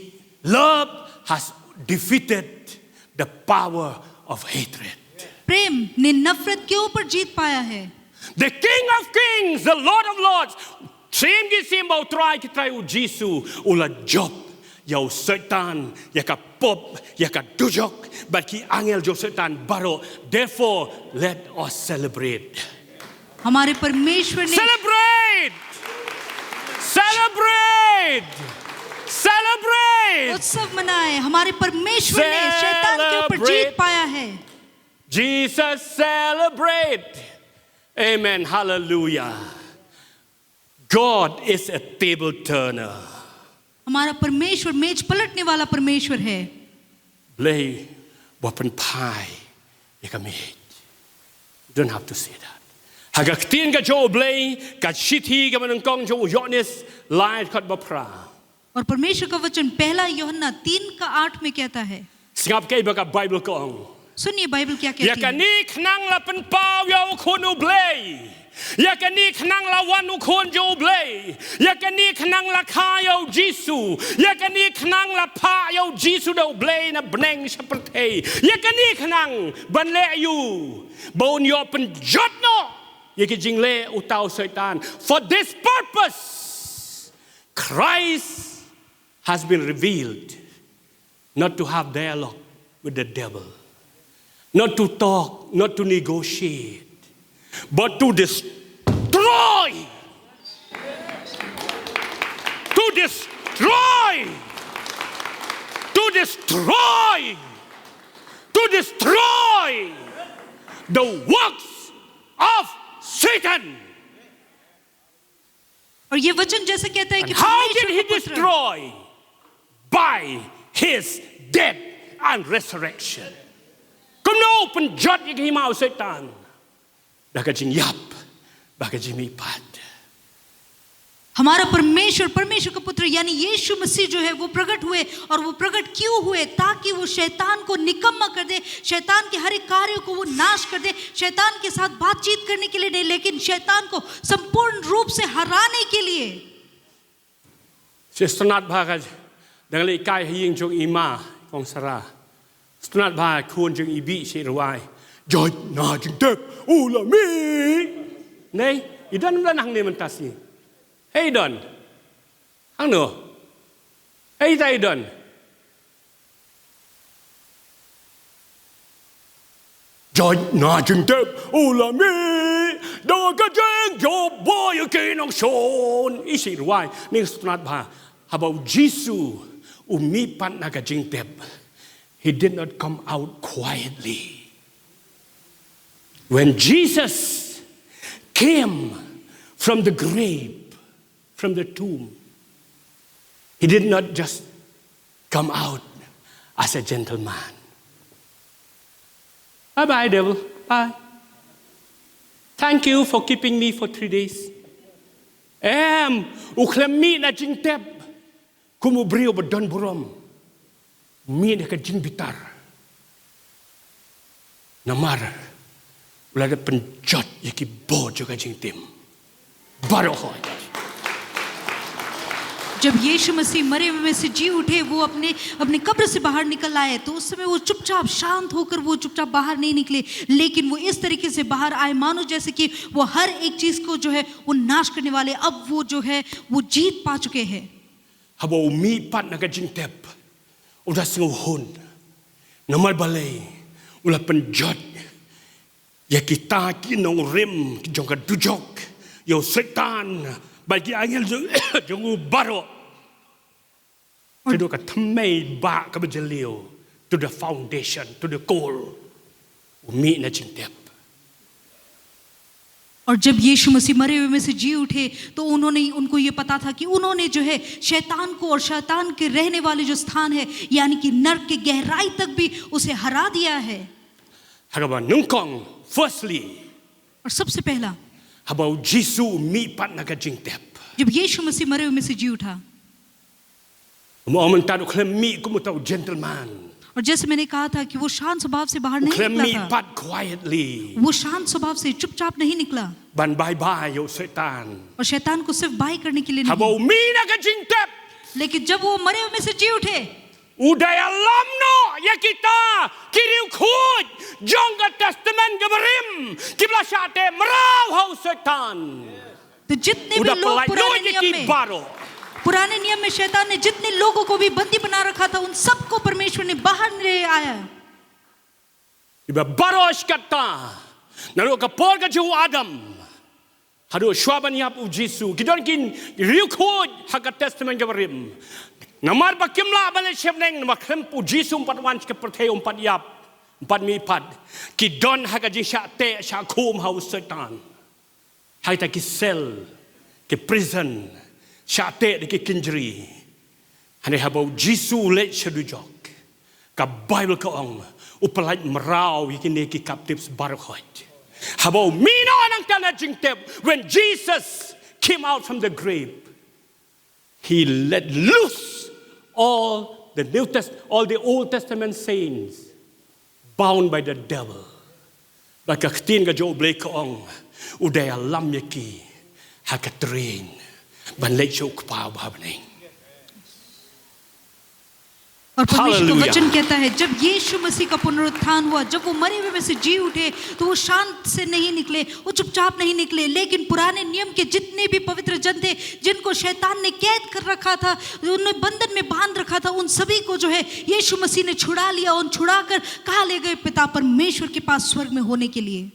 love has defeated the power of hatred. प्रेम ने नफरत के ऊपर जीत पाया है। The King of Kings, the Lord of Lords, ทีมที่ซิมเอาตรายที่ไตรอุจิสุอุละจบยาวเซตันอยากกับปบอยากกับดุจกบัดที่อังเอลโจเซตันบาโร therefore let us celebrate हमारे परमेश्वर ने celebrate उत्सव मनाए। हमारे परमेश्वर ने शैतान के ऊपर जीत पाया है। Jesus celebrate amen hallelujah God is a table turner हमारा परमेश्वर मेज पलटने वाला परमेश्वर है। เลยบอกเป็นพายนี่ก็มี don't have to say that หากตีนกับโจเบลกับชิทีกับมันกองโจยอนิสไลน์ขัดบพรา और परमेश्वर का वचन पहला यूहन्ना 3:8 में कहता है। สิงับเกี่ยวกับไบเบิลกอง सुनिए बाइबल क्या อยาก कहती กัน है। นี่ขนังละเป็นเปล่าอย่าคุณอุเบลอยากกันนี่ขนังละวันอุคุณโจเบลอยากกันนี่ขนังละข้าโยจิสุอยากกันนี่ขนังละพาโยจิสุเดาเบลนะเบนงชัปเทอยากกันนี่ขนังบันเลอยู่บนยอเป็นจัดโนอยากจิงเลอุตาวไซตาน for this purpose Christ has been revealed not to have dialogue with the devil, not to talk, not to negotiate, but to destroy. To destroy. To destroy. To destroy the works of Satan. और ये वचन जैसे कहता है कि And how did परमेश्वर he का पुत्र destroy? By his death and resurrection. Kung na-open jot yung himaw Satan, baka jing yap, baka jing mipad. हमारा परमेश्वर परमेश्वर का पुत्र यानी यीशु मसीह जो है वो प्रकट हुए और वो प्रकट क्यों हुए ताकि वो शैतान को निकम्मा कर दे, शैतान के हर एक कार्यों को वो नाश कर दे, शैतान के साथ बातचीत करने के लिए नहीं लेकिन शैतान को संपूर्ण रूप से हराने के लिए. Stunat baka dengan ikai hiying jong ima kong sara. Stunat baka kun jong ibi si ruai. Jod na jing tep ulami. Nei, idan mlan hang ne mentasi. Hey Don, hang no. Hey tai Don. Jod na jing tep ulami. Daga jeng jo boy kinong son. Isi ruai ning stunat ba. About Jesus umipan na kajing tep. He did not come out quietly. When Jesus came from the grave, from the tomb, he did not just come out as a gentleman. Bye-bye, devil. Bye. Thank you for keeping me for 3 days. Uklami na jing tep. Kumubrio badon burom. Mi na ka jing bitar. Namar. Wala na penjot yaki bo jo ka jing tim. Baro hoy. जब यीशु मसीह मरे हुए में से जी उठे वो अपने अपने कब्र से बाहर निकल आए तो उस समय वो चुपचाप शांत होकर वो चुपचाप बाहर नहीं निकले लेकिन वो इस तरीके से बाहर आए मानो जैसे कि वो हर एक चीज को जो है वो नाश करने वाले अब वो जो है वो जीत पा चुके हैं. Haba umi pat na ka jing tep. Udah singuhun. Namal balay. Ula penjot. Ya kita kinong rim jong ka dujok. Yo setan. Bagi angel jong baro. Kedu ka thamay ba ka bajalio to the foundation, to the core. Umi na jing tep. और जब यीशु मसीह मरे हुए में से जी उठे तो उनको ये पता था कि उन्होंने जो है शैतान को और शैतान के रहने वाले जो स्थान है यानी कि नर्क के गहराई तक भी उसे हरा दिया है. Hagaba nungkong firstly. और सबसे पहला Haba Jisu mi pat na ka jing tep. जब यीशु मसीह मरे हुए में से जी उठा Mo mentado klemi ko mo tao gentleman. और जैसे मैंने कहा था कि वो शांत स्वभाव से बाहर नहीं Klemi निकला था, pat quietly. वो शांत स्वभाव से चुपचाप नहीं निकला Ban bye-bye yo setan. और शैतान को सिर्फ बाई करने के लिए Haba नहीं. umi na ka jing tep. लेकिन जब वो मरे हुए में से जी उठे Uday alam no ya kita kiriu khud jong ka testament gabarim kibla syate meraw hau setan. तो जितने भी Udah लोग pelai पुराने no ya नियम ki में baro. पुराने नियम में शैतान ने जितने लोगों को भी बंदी बना रखा था उन सबको परमेश्वर ने बाहर ले आया. Iba baros kata. Naru ka por ka ju Adam. Hadu shwaban yap u Jisu. Kidon kin riu khud haka testament gabarim. Namar ba kimla bale shemneng ma klempu Jisu empat wan ke perthe empat yap. Empat mi pad. Kidon haka ji syate syakum hau setan. Hai ta ki sel ke prison. Syate de ki kinjri. Hane habau Jisu let shadujok. Ka Bible ka ong upalait merau yikine ki captives barakot. Habau mino anang tana jingtep when Jesus came out from the grave. He let loose all the Old Testament saints bound by the devil. Baka ktin ga jo blay ka ong uday alam yaki hakatrin ban lay siya ukpaw bahabaning. और परमेश्वर का Hallelujah. वचन कहता है जब यीशु मसीह का पुनरुत्थान हुआ, जब वो मरे हुए में से जी उठे, तो वो शांत से नहीं निकले, वो चुपचाप नहीं निकले, लेकिन पुराने नियम के जितने भी पवित्र जन थे जिनको शैतान ने कैद कर रखा था, उन्हें बंधन में बांध रखा था, उन सभी को जो है यीशु मसीह ने छुड़ा लिया, उन छुड़ाकर कहाँ ले गए? पिता परमेश्वर के पास स्वर्ग में होने के लिए।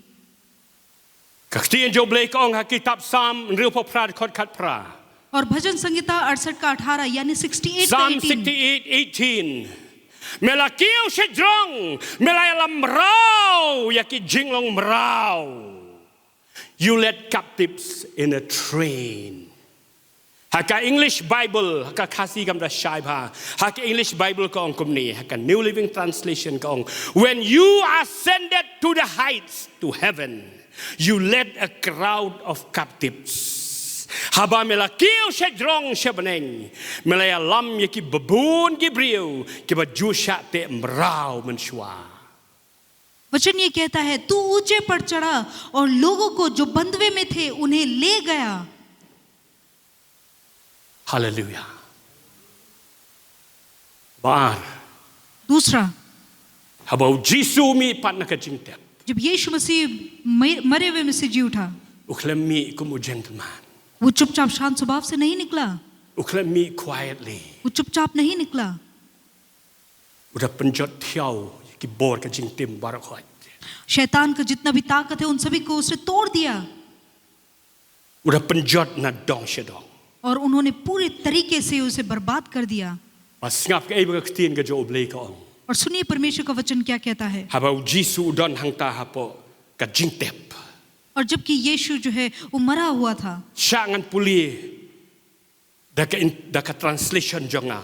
Kektian jo boleh kong ha kitab Psalm Riu Pra Khot Khat Pra. और भजन संहिता 68 का 18 यानी 68 का Psalm 18 68:18. Mela kiu sedrong, mela lam rau yaki jinglong rau. You led captives in a train. Haka English Bible, haka kasi kam da shai bha. Haka English Bible kong kumni, haka New Living Translation kong. When you ascended to the heights to heaven, you led a crowd of captives. Haba mela kiu sedrong sebeneng, mela lam yaki babun Gibriel, kiba jusha te mrau menshua. वचन ये कहता है तू ऊंचे पर चढ़ा और लोगों को जो बंधवे में थे उन्हें ले गया। Hallelujah. Bar. दूसरा, Habau Jisu mi pat na kajingtep. जब यीशु मसीह मरे हुए में से जी उठा, Ukhlemi kumu gentleman. वो चुपचाप शांत स्वभाव से नहीं निकला, Ukhlemi quietly. वो चुपचाप नहीं निकला। Udah penjot tiao ki bor kajingtim barak hoy. शैतान का जितना भी ताकत है उन सभी को उसने तोड़ दिया Udah penjot na dong shedong. और उन्होंने पूरे तरीके से उसे बर्बाद कर दिया। Pas ngap ke ibu ketien ke jo oblei ka ong. और सुनिए परमेश्वर का वचन क्या कहता है। Habau Jisu don hangta hapo kajingtep. और जबकि यीशु जो है वो मरा हुआ था, Syangan puli daka translation jonga.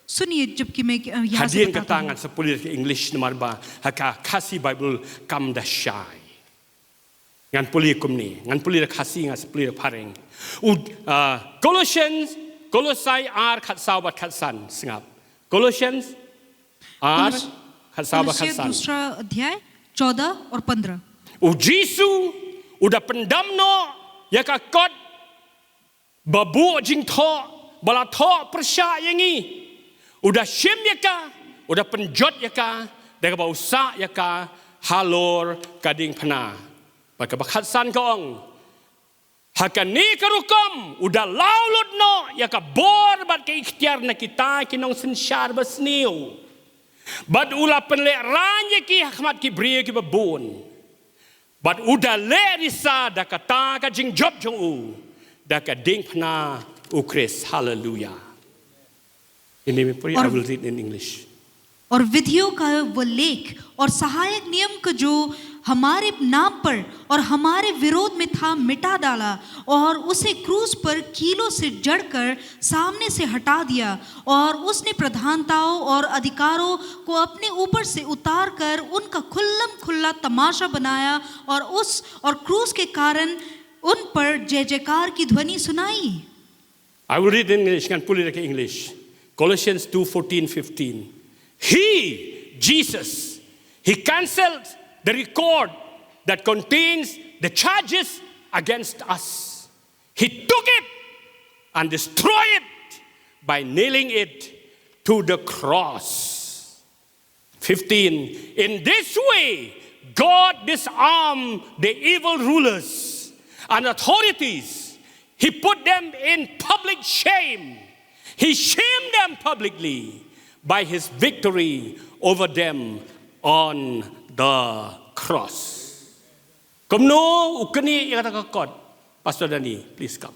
सुनिए जबकि मैं यहाँ से Hadian बताता हूँ, katangan sa puli ke English nomor ba haka kasi Bible kam da shai. Ngan puli kumni, ngan puli kasi ngan puli pareng. Colossians, Colosai R khat saw bat khat san singap. Colossians R khat saw bat khat कलोसियर san. दूसरा अध्याय 14 और 15। Jisu udah pendamno ya ka kot babu jing tho bala tho persya yangi udah syem ya ka udah penjot ya ka daga bau sa ya ka halor kading phana baka bakhat san kong hakani karukom udah laulud no ya ka bor bat ke ikhtiar na kita kinong sensyar basniu bad ula penle ranya ki hikmat ki bria ki babun but udah le risa da kata ka jing job jong u da ka ding phna u Chris. Hallelujah. In I will read in English. और विधियों का वो लेख और सहायक नियम का जो हमारे नाम पर और हमारे विरोध में था मिटा डाला और उसे क्रूस पर कीलों से जड़कर सामने से हटा दिया और उसने प्रधानताओं और अधिकारों को अपने ऊपर से उतार कर उनका खुल्लम खुल्ला तमाशा बनाया और क्रूस के कारण उन पर जय जयकार की ध्वनि सुनाई। I will read in English and pull it in English. Colossians 2:14-15. He, Jesus, he cancelled the record that contains the charges against us. He took it and destroyed it by nailing it to the cross. 15. In this way, God disarmed the evil rulers and authorities. He put them in public shame. He shamed them publicly by his victory over them on the cross. Kumno ukani ikata kakot. Pastor Dani, please come.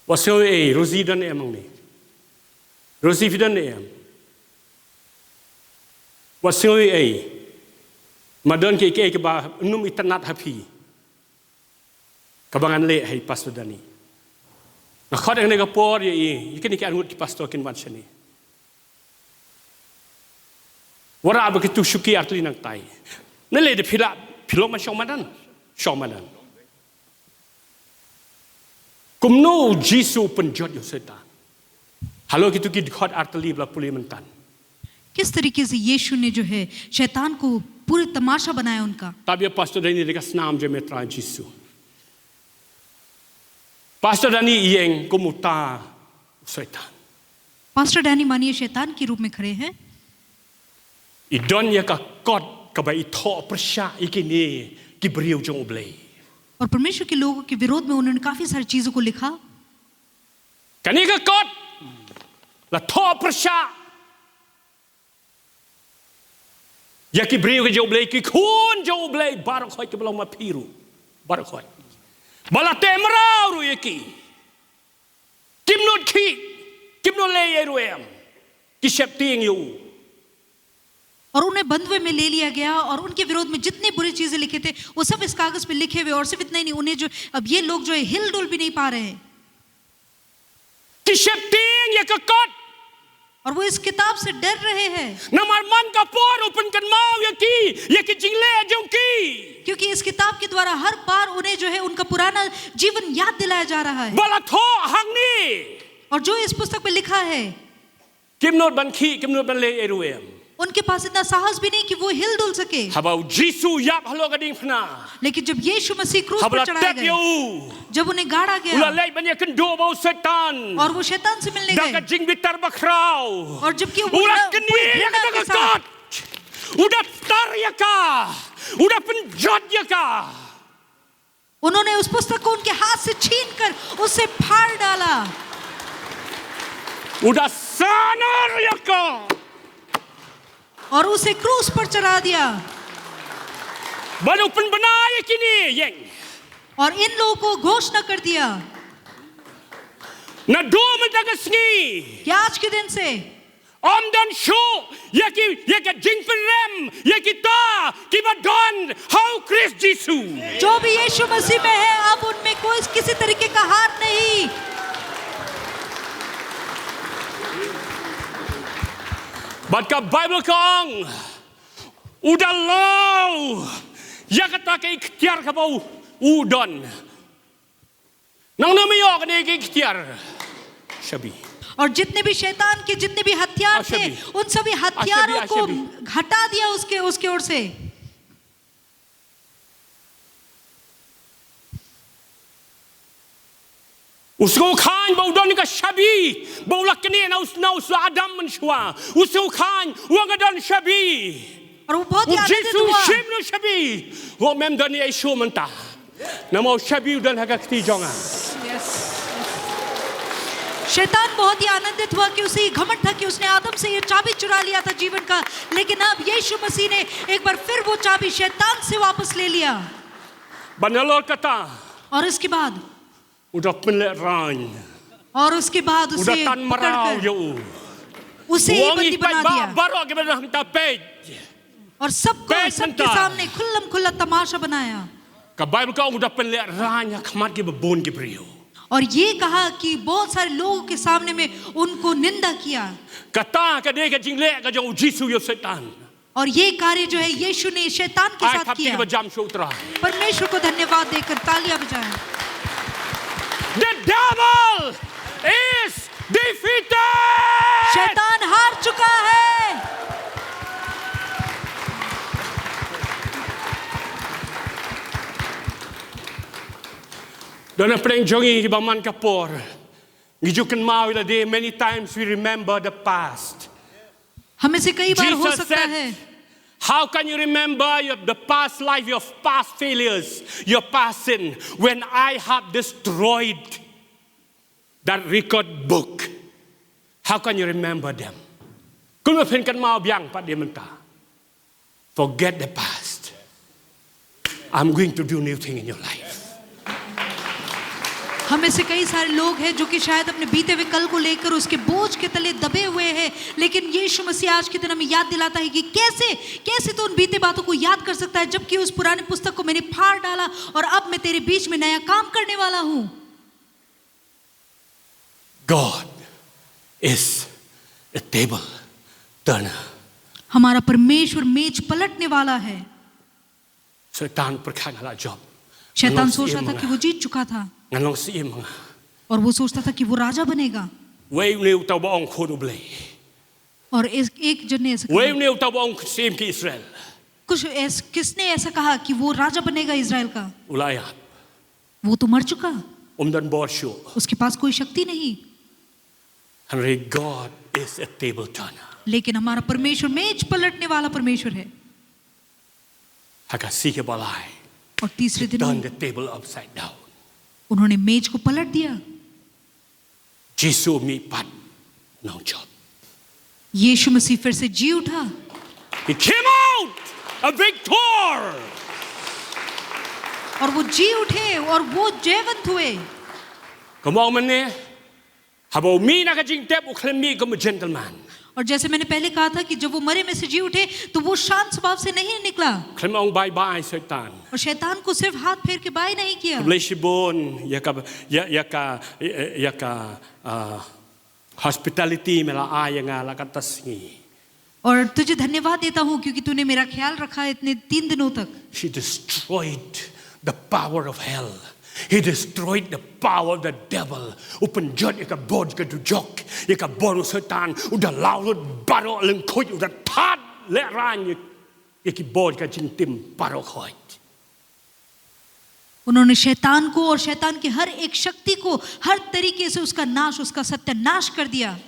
Wasyo Rosie dan emang ni. Rosie dan em. Wasyo Madon ke ba num itanat happy. Kabangan le hai Pastor Dani. Nakot ang negapor ye ikan ikan angut ki pastor kin ban sini. Wara abe kitu syuki atli nang tai. Nele de pilok ma syong madan. Kumno Jisu penjot yo setan. Halo kitu ki khot artli bla puli mentan. किस तरीके से यीशु ने जो है शैतान को पूरे तमाशा बनाया उनका। Tabi pastor Dani dekas nam je metra Jisu. Pastor Dani iyeng kumuta setan. Pastor Danny मानिए शैतान के रूप में खड़े हैं Idon ya ka kot ka ba itho prasha ikini ki beriu jong blei. और परमेश्वर के लोगों के विरोध में उन्होंने काफी सारी चीजों को लिखा Kani ka kot la tho prasha. Ya ki beriu ka jong blei ki khun jong blei barak khoi ki belau ma piru. Barak khoi. Bala temrau ru yaki. Kimnot ki kimnot le ye ruem. Ki sep ting yu. और उन्हें बंधुए में ले लिया गया और उनके विरोध में जितनी बुरी चीजें लिखे थे वो सब इस कागज पे लिखे हुए और सिर्फ इतना ही नहीं उन्हें जो अब ये लोग जो है हिल डुल भी नहीं पा रहे हैं Ki sep ting ya ka kot. और वो इस किताब से डर रहे हैं Namar man ka por open kan mau ya ki jingle jong ki. क्योंकि इस किताब के द्वारा हर बार उन्हें जो है उनका पुराना जीवन याद दिलाया जा रहा है Bala tho hang ni. और जो इस पुस्तक में लिखा है Kimnot ban ki kimnot ban le ye ruem. उनके पास इतना साहस भी नहीं कि वो हिल डुल सके Habau Jisu yap halo gading phna. लेकिन जब यीशु मसीह क्रूस पर Habla चढ़ाया tek गया yu. जब उन्हें गाड़ा Ula गया lei banyak kendo bau setan. और वो शैतान से मिलने Dah ka गए jing bitar bakrau. और जबकि वो Ula पूरी keni ya घृणा ka के साथ kot. Udah tar ya ka. Udah penjot ya ka. उन्होंने उस पुस्तक को उनके हाथ से छीनकर उसे फाड़ डाला Udah sanar ya ka. और उसे क्रूस पर चढ़ा दिया Baru penbenai kini yeng. और इन लोगों को घोषणा कर दिया Na do metagasngi. कि आज के दिन से Om dan show ya ki jing penrem ya kita ki badon how Christ Jisu. जो भी यीशु मसीह में है अब उनमें कोई किसी तरीके का हार नहीं Baca Bible kong udah low ya kata ke ikhtiar ka bau udon nang na mayo ka ni ke ikhtiar shabi और जितने भी शैतान के जितने भी हथियार थे अशबी। उन सभी हथियारों को अशबी। हटा दिया उसके ओर से उसको Khan bau don ka shabi bau lak ni na us Adam menshwa उसको खान wang don shabi और वो बहुत ही आनंदित Jisu हुआ shim no shabi wo mem don ni Yesu menta na mau shabi don ha ka ti jonga शैतान बहुत ही आनंदित हुआ कि उसे ये घमंड था कि उसने आदम से ये चाबी चुरा लिया था जीवन का लेकिन अब यीशु मसीह ने एक बार फिर वो चाबी शैतान से वापस ले लिया banalor kata और इसके बाद udah penleran और उसके बाद udah उसे tan marau पकड़कर yo उसे ही Wong बंदी ipai बना दिया baru ke benda hang tapej. और सबको पैर सबके संता। सामने खुल्लम खुल्ला तमाशा बनाया Ka Bible ka udah penlek ranya khamat ke bebon ke beriu. और ये कहा कि बहुत सारे लोगों के सामने में उनको निंदा किया Kata ka dia ke jinglek ka jong Jisu yo setan. और ये कार्य जो है यीशु ने शैतान के Ai साथ thap ti किया ke jam sutra. परमेश्वर को धन्यवाद देकर तालियां बजाएं The devil is defeated. शैतान हार चुका है Dona preng jongi ki baman kapor. Ngijukan mau ila day many times we remember the past. हमें से कई बार हो Jesus सकता है said, how can you remember the past life, your past failures, your past sin, when I have destroyed that record book? How can you remember them? Kun ma pen kan mau biang pat dia menta. Forget the past. I'm going to do new thing in your life. हमें से कई सारे लोग हैं जो कि शायद अपने बीते हुए कल को लेकर उसके बोझ के तले दबे हुए हैं लेकिन यीशु मसीह आज के दिन हमें याद दिलाता है कि कैसे तो उन बीते बातों को याद कर सकता है जबकि उस पुरानी पुस्तक को मैंने फाड़ डाला और अब मैं तेरे बीच में नया काम करने वाला हूं God is a table turner. हमारा परमेश्वर मेज पलटने वाला है Setan perkara job. शैतान सोच रहा था कि वो जीत चुका था Nganong si mga. और वो सोचता था कि वो राजा बनेगा Wei neu tau baong khodo blei. और एक जन ने ऐसा Wei कहा neu tau baong sim ki Israel. किसने ऐसा कहा कि वो राजा बनेगा इजराइल का Ulayat. वो तो मर चुका Dan borsho. उसके पास कोई शक्ति नहीं Henry God is a table turner. लेकिन हमारा परमेश्वर मेज पलटने वाला परमेश्वर है। Hakasiya balai. और तीसरे दिन Turn the table upside down. उन्होंने मेज को पलट दिया। Jesus mi pat no job. यीशु मसीह फिर से जी उठा। He came out a victor. और वो जी उठे और वो जयवंत हुए। Come on, man. Habo mi na kajing tep uklemi como gentleman. और जैसे मैंने पहले कहा था कि जब वो मरे में से जी उठे तो वो शांत स्वभाव से नहीं निकला। Klem on bye bye Satan. और शैतान को सिर्फ हाथ फेर के बाय नहीं किया। Blessibon yaka hospitality mela ayanga la katasngi. और तुझे धन्यवाद देता हूँ क्योंकि तूने मेरा ख्याल रखा इतने 3 दिनों तक। He destroyed the power of hell. He destroyed the power of the devil. Open jud yaka bod ka dujok yaka boru Satan udah laut baro lengkoi udah tad le ran yaki bod ka jintim baro khoi. उन्होंने शैतान को और शैतान की हर एक शक्ति को हर तरीके से उसका नाश, उसका सत्यानाश कर दिया।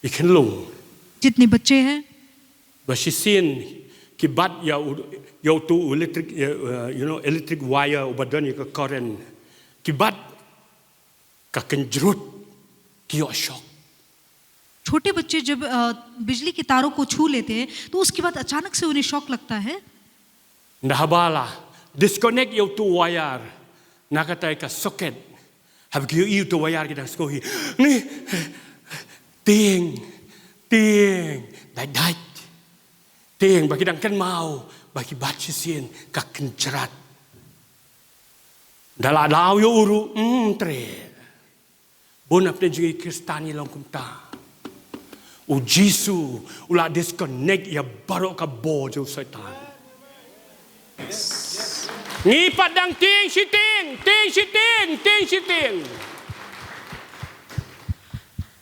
Ikan lung जितने बच्चे हैं basisin kibat ya tu electric electric wire ubadan ya current kibat ka kenjrut kio shock. छोटे बच्चे जब बिजली के तारों को छू लेते हैं तो उसके बाद अचानक से उन्हें शॉक लगता है। Nahabala disconnect ya tu wire nakatay ka socket have you tu wire kita skohi ni ting dai ting bagi dang kan mau bagi bacisin ka kencerat dala daw yo uru tre bon apne ji kristani long kumta o Jesu ula disconnect ya barok ka bo jo Satan ni padang ting siting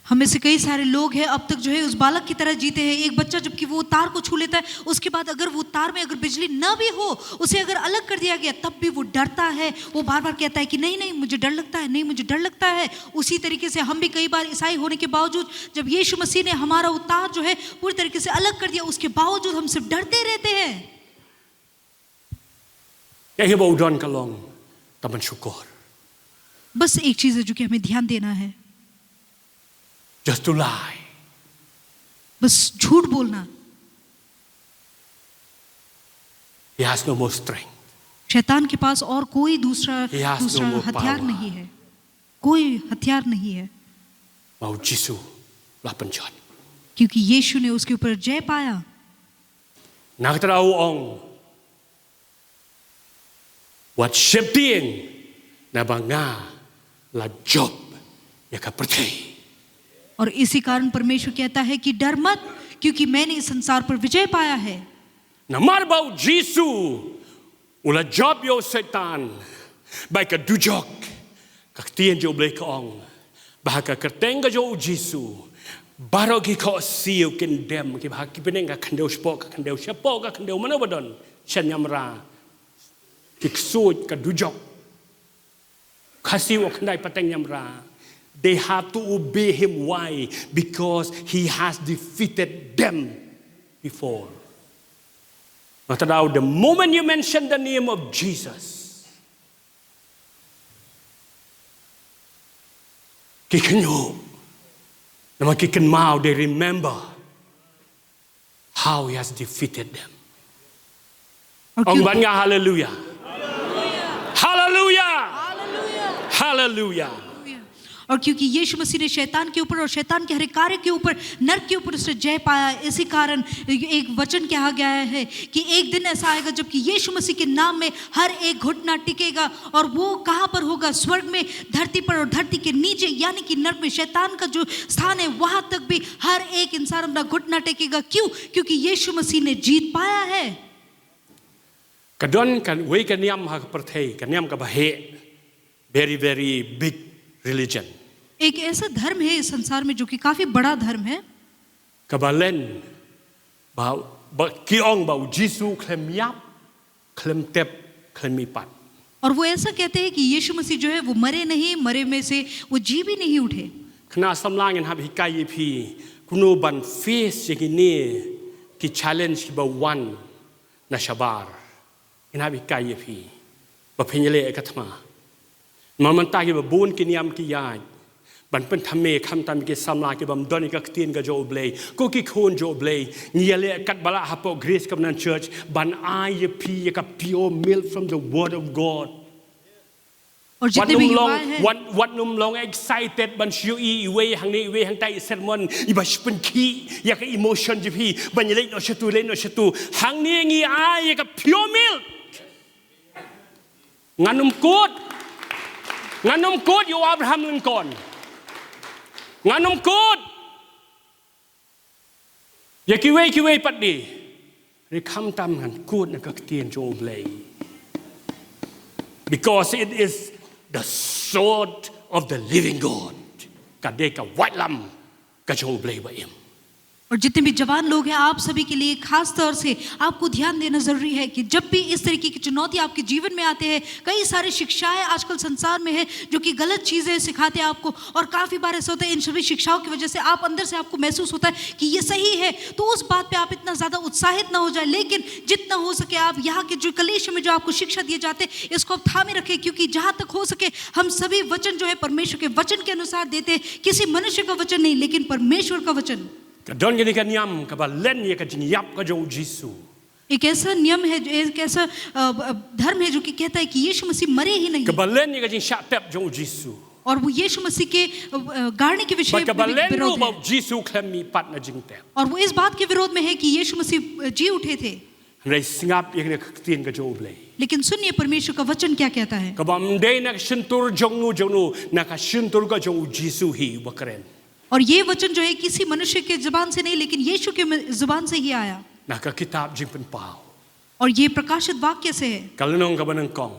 हम में से कई सारे लोग हैं अब तक जो है उस बालक की तरह जीते हैं। एक बच्चा जबकि वो तार को छू लेता है उसके बाद अगर वो तार में अगर बिजली ना भी हो उसे अगर अलग कर दिया गया तब भी वो डरता है। वो बार बार कहता है कि नहीं मुझे डर लगता है, नहीं मुझे डर लगता है। उसी तरीके से हम भी कई बार ईसाई होने के बावजूद जब यीशु मसीह ने हमारा वो तार जो है पूरी तरीके से अलग कर दिया उसके बावजूद हम सिर्फ डरते रहते हैं। यही वो उड़ान का लोंग तमन शुक्र बस एक चीज है जो कि हमें ध्यान देना है, just to lie. बस झूठ बोलना। He has no more strength. शैतान के पास और कोई दूसरा no more हथियार power. नहीं है, कोई हथियार नहीं है Mau Jesu lapan jod. क्योंकि यीशु ने उसके ऊपर जय पाया। Nakatraw ong what shepting na banga la job ya kapratay. और इसी कारण परमेश्वर कहता है कि डर मत क्योंकि मैंने इस संसार पर विजय पाया है। Namar bau Jesu ula job yo Satan baik ka dujok kaktian jo blek ong bahaka kertenga jo Jesu baro ki ko siu kendem ki bahaki penenga kandeu spok kandeu siapo ka kandeu mana badon senyamra ki suit ka dujok khasiu kandai pateng nyamra. They have to obey him. Why? Because he has defeated them before. Now, the moment you mention the name of Jesus, kikanyo, naman kikanmao, they remember how he has defeated them. Ang banya, hallelujah. Hallelujah. Hallelujah. Hallelujah. और क्योंकि यीशु मसीह ने शैतान के ऊपर और शैतान के हर कार्य के ऊपर नरक के ऊपर उसने जय पाया, इसी कारण एक वचन कहा गया है कि एक दिन ऐसा आएगा जबकि यीशु मसीह के नाम में हर एक घुटना टिकेगा। और वो कहाँ पर होगा? स्वर्ग में, धरती पर और धरती के नीचे यानी कि नरक में शैतान का जो स्थान है वहां तक भी हर एक इंसान अपना घुटना टेकेगा। क्यों? क्योंकि यीशु मसीह ने जीत पाया है। Kadon kan we kaniam ha perthei kaniam ka bahe very very big religion. एक ऐसा धर्म है इस संसार में जो कि काफी बड़ा धर्म है। Kabalen ba kiong ba Jesu klem yap klem tep klem mi pat. और वो ऐसा कहते हैं कि यीशु मसीह जो है वो मरे नहीं, मरे में से वो जी भी नहीं उठे। ขณะสำลังกันครับฮิกายพีคุณูบันเฟสอย่างนี้ที่ challenge บาวันนาชาบาร์กันครับฮิกายพีบะเพญเลกัตมามันตายกับบุญกินยามกิยายบันเป็นทำเมคำตามกิสำลังกับบัมดอนิกักเตียนกับโจเบลย์ก็กิโคนโจเบลย์นี่เลกัดบาลาฮัปโปกรีสกับนันเชิร์ชบันอายพีกับ pure milk from the word of God और जितने भी युवा हैंวันนุ่มลอง excited บันชิวอีเวหังนี้เวหังใต้เซนมันอีบัชเป็นขี้อยาก emotion จีพี่บันยัยเล่นโอชตูเล่นโอชตูหังนี้งี้อายกับ pure milk งานนุ่มกูดอยู่อับราฮัมลินคอล์นงานนุ่มกูดอยากคิวปัดดีหรือคำตามงานกูดนั่นก็เตียนโจเบลย์ because it is the sword of the living God กัดเด็กกับวัดลำกับโจเบลย์บะเอ็ม और जितने भी जवान लोग हैं आप सभी के लिए खास तौर से आपको ध्यान देना जरूरी है कि जब भी इस तरीके की चुनौती आपके जीवन में आते हैं, कई सारी शिक्षाएं आजकल संसार में है जो कि गलत चीजें सिखाते हैं आपको, और काफी बार ऐसा होता है इन सभी शिक्षाओं की वजह से आप अंदर से आपको महसूस होता है कि ये सही है, तो उस बात पे आप इतना ज्यादा उत्साहित ना हो जाए, लेकिन जितना हो सके आप यहाँ के जो कलीसिया में जो आपको शिक्षा दिए जाते हैं इसको आप थामे रखें, क्योंकि जहां तक हो सके हम सभी वचन जो है परमेश्वर के वचन के अनुसार देते हैं, किसी मनुष्य का वचन नहीं लेकिन परमेश्वर का वचन। กระดอนกันกันยำกับเล่นยังกันจินยับกับโจยิสู एक ऐसा नियम है, एक ऐसा धर्म है जो कि कहता है कि यीशु मसीह मरे ही नहीं, กับเล่นยังกันจินชาเต็บโจยิสู और वो यीशु मसीह के गाड़ने के विषय กับเล่น में รู विरोध ป है, ยิสูเคลมีปัดนะจิงเต็บ और वो इस बात के विरोध में है कि यीशु मसीह जी उठे थे। ในสงับยังเนี่ยเตียนกับโจเบลย์ लेकिन सुनिए परमेश्वर का वचन क्या कहता है। กับมันได้นักชินตุรจงนูนักชินตุรกับโจยิสูฮีวกเรน और ये वचन जो है किसी मनुष्य के जुबान से नहीं लेकिन यीशु के जुबान से ही आया, นักคิตาบจิงเป็นเปล่า और ये प्रकाशित वाक्य से है। กัลนงกับนังกอง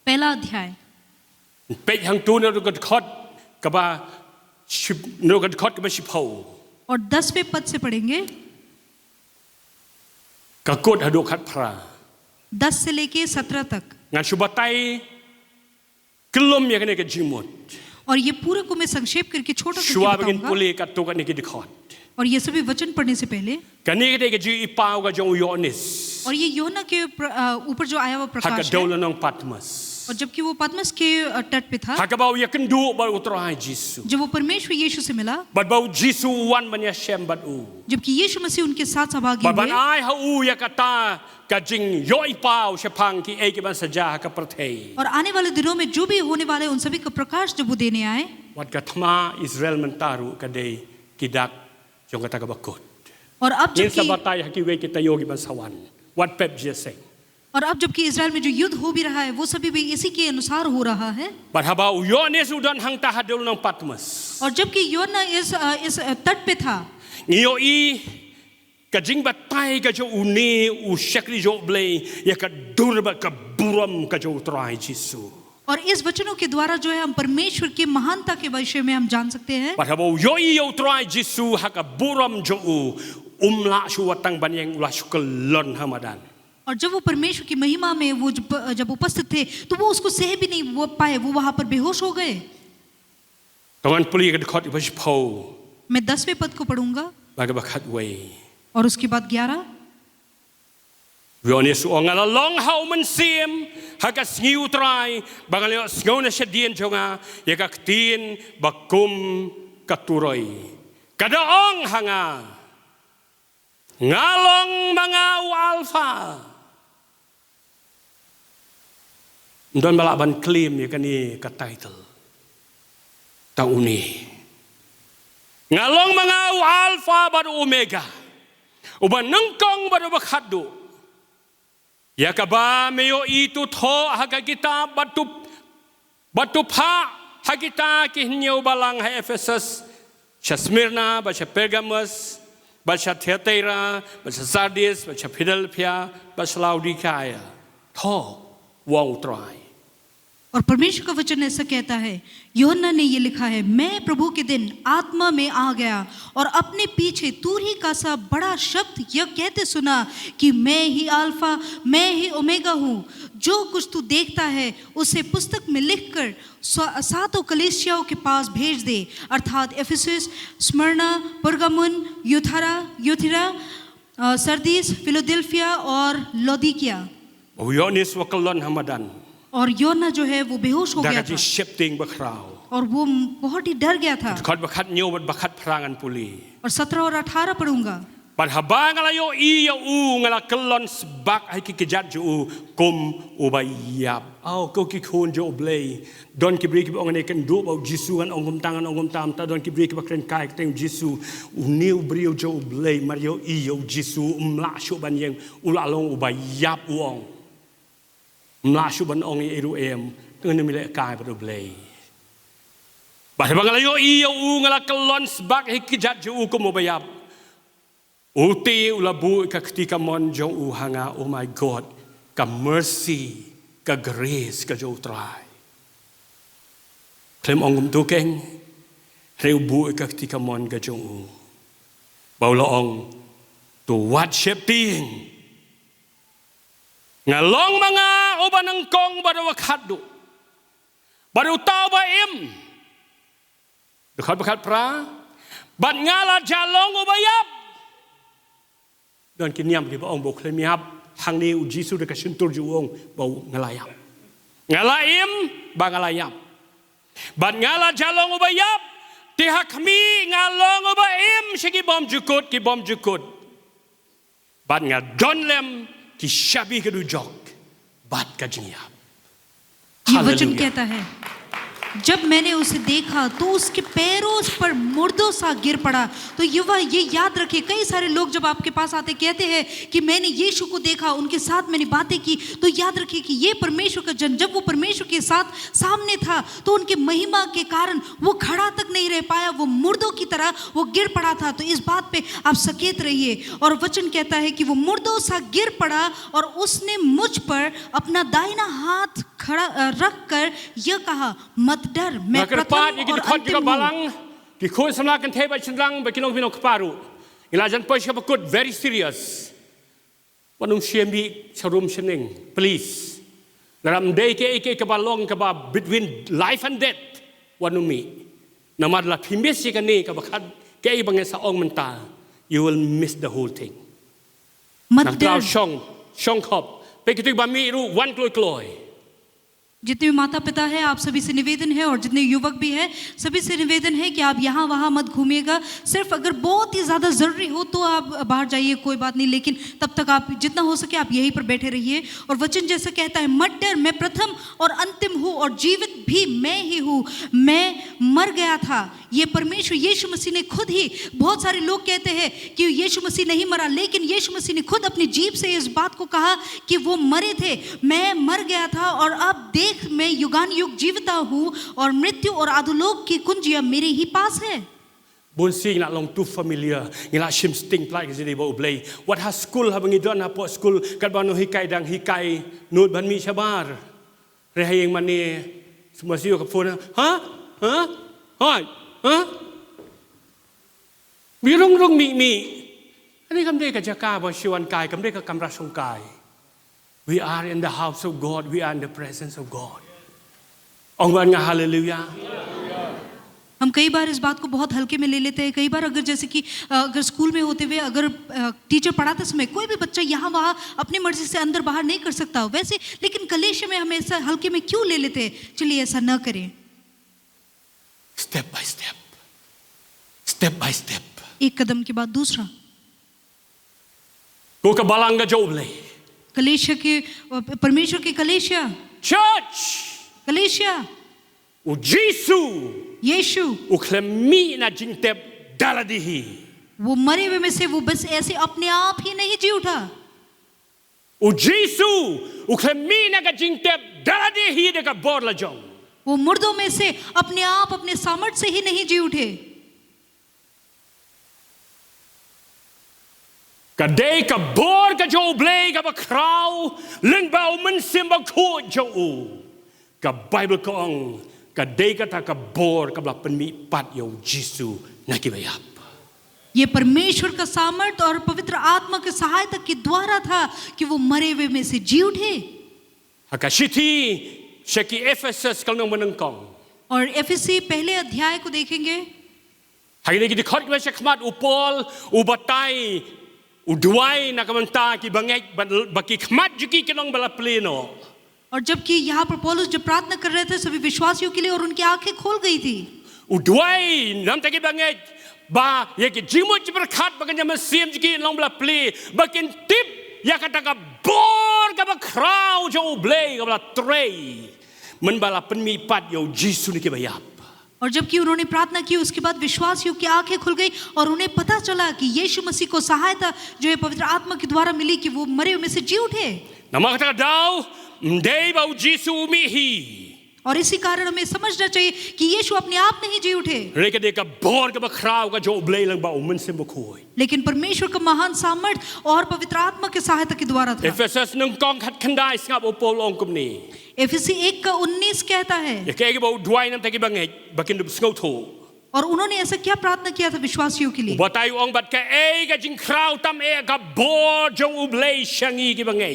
पहला अध्याय เป็ดหังตูนรกดคดกับชิบนรกดคดกับชิบโฮ और 10वें पद से पढ़ेंगे, กับกดหดูขัดพระ 10 से लेके 17 तक, งานชุบไตกลุ่มยังไงกันจิงหมด और ये पूरे को मैं संक्षेप करके छोटा करके ชัวร์เป็น बताऊंगा। ปุเลกับตัวกันนี่กิดคอด और ये सभी वचन पढ़ने से पहले, กันนี่ก็ได้กับจีอีปาวกับจงยอนิส और ये योना के ऊपर जो आया हुआ ฮักกับ प्रकाश โด है, ลนองปัตมัส और जबकि वो पद्मस के तट पे था, ฮักกับเบาอยากกันดูบาอุตรายจิสุ जब वो परमेश्वर यीशु से मिला, บัดเบาจิสุวันบัญญัติเชมบัดอู जबकि यीशु मसीह उनके साथ सहभागी บัดบัน हुए, อายฮาอูอยากตากับจิงย่อยปาวเชพังที่เอกิบันสัจจาฮักกับประเทศ और आने वाले दिनों में जो भी होने वाले उन सभी का प्रकाश जब वो देने आए, วัดกัทมาอิสราเอลมันตารุกันได้กิดักจงกระตากบักกด और अब ยินส जबकि บัตายฮักกิเวกิตโยกิบันสวรรค์วัดเป็บเจเซง और अब जबकि इजराइल में जो युद्ध हो भी रहा है वो सभी भी इसी के अनुसार हो रहा है, บัดฮาบาอุยอนิสอุดันหังตาฮัดโดลนองปัตมัส और जबकि योना इस तट पे था, งิโออีกับจิงบัตไตกับโจอุนีอุชักริโจเบลย์อยากกับดูรบักับบุรมกับโจตรายจิสุ और इस वचनों के द्वारा जो है हम परमेश्वर की महानता के विषय में हम जान सकते हैं। บัดฮาบาอุยอีโตรายจิสุฮักกับบุรมโจอุละชูวัตังบันยังอุละชุกลอนฮามาดัน और जब वो परमेश्वर की महिमा में वो जब उपस्थित थे तो वो उसको सह भी नहीं वो पाए, वो वहां पर बेहोश हो गए। ตอนนั้นปลีกันคอดอิบชิโพ मैं 10वें पद को पढ़ूंगा บัดกับขัดเว और उसके बाद 11, วิโอนิสองละลองเฮามันเสียมฮักกับสงิวตรายบางเรื่องสงวนเฉดียนจงอาอยากกับตีนบักกุมกับตุรอยกระดองหังางาลองบังอาอัลฟาดอนบลาบันคลีมอย่างนี้กับไตเติลตาอุนีงาลองบังอาอัลฟาบัดโอเมกาอุบันนังกองบัดบักขัดดูอยากบ้าไม่โออีตุทอฮักกิตาบัตุพะฮักกิตากินเยวบาลังให้เอเฟซัสชัสมิรนาบัชเปอร์กามัสบัชเทเตราบัชซาร์ดิสบัชฟิลาเดลเฟียบัชลาวดิคายทอวองตราย और परमेश्वर का वचन ऐसा कहता है, यूहन्ना ने ये लिखा है, मैं प्रभु के दिन आत्मा में आ गया और अपने पीछे तूरी का सा बड़ा शब्द यह कहते सुना कि मैं ही अल्फा, मैं ही ओमेगा हूँ। जो कुछ तू देखता है उसे पुस्तक में लिखकर सातों कलीसियाओं के पास भेज दे, अर्थात एफिसस, स्मरना, परगामुन, यूथिरा, सरदीस, फिलाडेल्फिया और लौदीकिया। Yohanes wakalon hamadan. और योना जो है वो बेहोश हो गया Dagat था shifting bakrao. और वो बहुत ही डर गया था। Kod bakat nyobot bakat perangan puli. और 17 और 18 पढ़ूंगा। But habang alayo iya ngala kelon sebak ai kikejat ju kum ubayap. Au ko kikun jo oblay. Don kibri ki ongan eken do au Jisu an ongum tangan ongum tam ta don kibri ki bakren kai teng Jisu uniu brio jo oblay mario iyo Jisu umla shu ban yeng ulalong ubayap uong. Mlashu ban ong iru em ngene mile kai ba oblay. But habang alayo iya ngala kelon sebak kikejat ju kum ubayap. Uti ulabu ka ketika mon jong uhanga, oh my God, ka mercy, ka grace, ka jo try. Klem ongum tukeng, reubu ka ketika mon ka jong u. Baula ong to worship ting. Ngalong mga ubanang kong baru wakadu. Baru tau ba im. Dekat bakat pra. Bat ngala jalong ubayap. Don kiniam di baong bo klemiap hang ni u Jisu de kasuntur juong bau ngalayap. Ngalaim ba ngalayap. Ban ngala jalong ubayap tihak mi ngalong ubaim sigi bom jukut ki bom jukut. Ban ngadonlem ki shabi ke dujok bat ka jingyap. ये वचन कहता है, जब मैंने उसे देखा तो उसके पैरों पर मुर्दों सा गिर पड़ा। तो युवा ये याद रखे, कई सारे लोग जब आपके पास आते कहते हैं कि मैंने यीशु को देखा, उनके साथ मैंने बातें की, तो याद रखिए कि ये परमेश्वर का जन जब वो परमेश्वर के साथ सामने था तो उनके महिमा के कारण वो खड़ा तक नहीं रह पाया, वो मुर्दों की तरह वो गिर पड़ा था। तो इस बात पे आप सचेत रहिए। और वचन कहता है कि वो मुर्दों सा गिर पड़ा और उसने मुझ पर अपना दाहिना हाथ खड़ा रख कर यह कहा, मत डर, मैं प्रथम और अंतिम हूँ। कि खुद समला kan theba chendrang ba kinong binok paru ilajan po siya bakut very serious wanung siemi sarum seneng please dalam day ke balong ka ba between life and death wanumi namad la phimis ka ni ka bakad ke ibang sa ong mental you will miss the whole thing मत डर। shong khop pe kitu ba mi ru wan kloi जितने भी माता पिता है आप सभी से निवेदन है और जितने युवक भी हैं सभी से निवेदन है कि आप यहाँ वहाँ मत घूमिएगा। सिर्फ अगर बहुत ही ज़्यादा ज़रूरी हो तो आप बाहर जाइए, कोई बात नहीं, लेकिन तब तक आप जितना हो सके आप यहीं पर बैठे रहिए। और वचन जैसा कहता है, मत डर, मैं प्रथम और अंतिम हूँ और जीवित भी मैं ही हूँ। मैं मर गया था, ये परमेश्वर यीशु मसीह ने खुद ही, बहुत सारे लोग कहते हैं कि यीशु मसीह नहीं मरा, लेकिन यीशु मसीह ने खुद अपनी जीभ से इस बात को कहा कि वो मरे थे। मैं मर गया था और अब मैं युगान युग जीविता हूँ और मृत्यु और अधोलोक की कुंजियां मेरे ही पास है। Bonsi nak long tu familiar ngila shim sting plai ke sini bau blay what has school ha bangi don ha po school kat banu hikai dang hikai nut ban mi sabar rehayeng mani semua siu ka phone hai mi rong mi ani kam de ka jaka ba shiwan kai kam de ka kamra song kai. We are in the house of God. We are in the presence of God. Hallelujah. हम कई बार इस बात को बहुत हल्के में ले लेते हैं। कई बार अगर जैसे कि अगर स्कूल में होते हुए अगर टीचर पढ़ाते समय कोई भी बच्चा यहाँ वहाँ अपनी मर्जी से अंदर बाहर नहीं कर सकता वैसे, लेकिन कलेश में हम ऐसा हल्के में क्यों ले लेते हैं? चलिए ऐसा न करें। Step by step. Step by step. एक कदम के बाद दूसरा। Ko ka balanga joble. कलेशिया के, परमेश्वर के कलेशिया, Church. कलेशिया, O Jisu. यीशु, O klemi na jingtep daladihi. वो मरे हुए में से वो बस ऐसे अपने आप ही नहीं जी उठा। O Jisu. O klemi na ka jingtep daladihi de ka borla jong. वो मुर्दों में से अपने आप अपने सामर्थ्य से ही नहीं जी उठे। Kadai ka bor ka jo blay ka ba kraw len ba men sim ba ko jo กับไบเบิลกองกับเดกตากับบอร์กับลับเป็นมีปัดยาวยิสุนักกิบยับ ये परमेश्वर का सामर्थ और पवित्र आत्मा के सहायता के द्वारा था कि वो मरे हुए में से जी उठे। หากชิตีเชกิเอเฟซัสกำลังมันกอง और एफएससी पहले अध्याय को देखेंगे หากในกิจคอร์ดเวชขมาดอุปอลอุบัตัยอุดวยนักมันตากิบังเอกบักิขมาดจุกิกำลังบลาปลีโน और जबकि यहाँ पर पौलुस जब प्रार्थना कर रहे थे सभी विश्वासियों के लिए और उनकी आंखें खोल गई थी อุดวยน้ำตะกิบังเอกบาอยากจิมุจิประคัดบักันจะมาเสียมจุกิลองบลาปลีบักินทิปอยากกระตักบอร์กับคราวจะอุเบลกับบลาเทรมันบลาเป็นมีปัดยาวยิสุนิกิบยับ और जबकि उन्होंने प्रार्थना की उसके बाद विश्वासियों की आंखें खुल गई और उन्हें पता चला कि यीशु मसीह को सहायता जो है पवित्र आत्मा के द्वारा मिली कि वो मरे हुए में से जी उठे। नमक तक दाव देव जीसु में ही और इसी कारण हमें समझना चाहिए कि यीशु अपने आप नहीं जी उठे, लेकिन देखा बोर का बखराव का जो उबले लंबा उमन से मुखोई, लेकिन परमेश्वर का महान सामर्थ और पवित्र आत्मा के सहायता के द्वारा था। एफेसस नंग कॉन्ग खत खंडाई स्काप उपोल ओंकुमनी एफएससी 1:19 कहता है ये कहेगी बहु दुआई नम तकी बंगे बकिन स्कौ थो और उन्होंने ऐसा क्या प्रार्थना किया था विश्वासियों के लिए। बताई ओंग बत का ए का जिंग खराव तम ए का बोर जो उबले शंगी की बंगे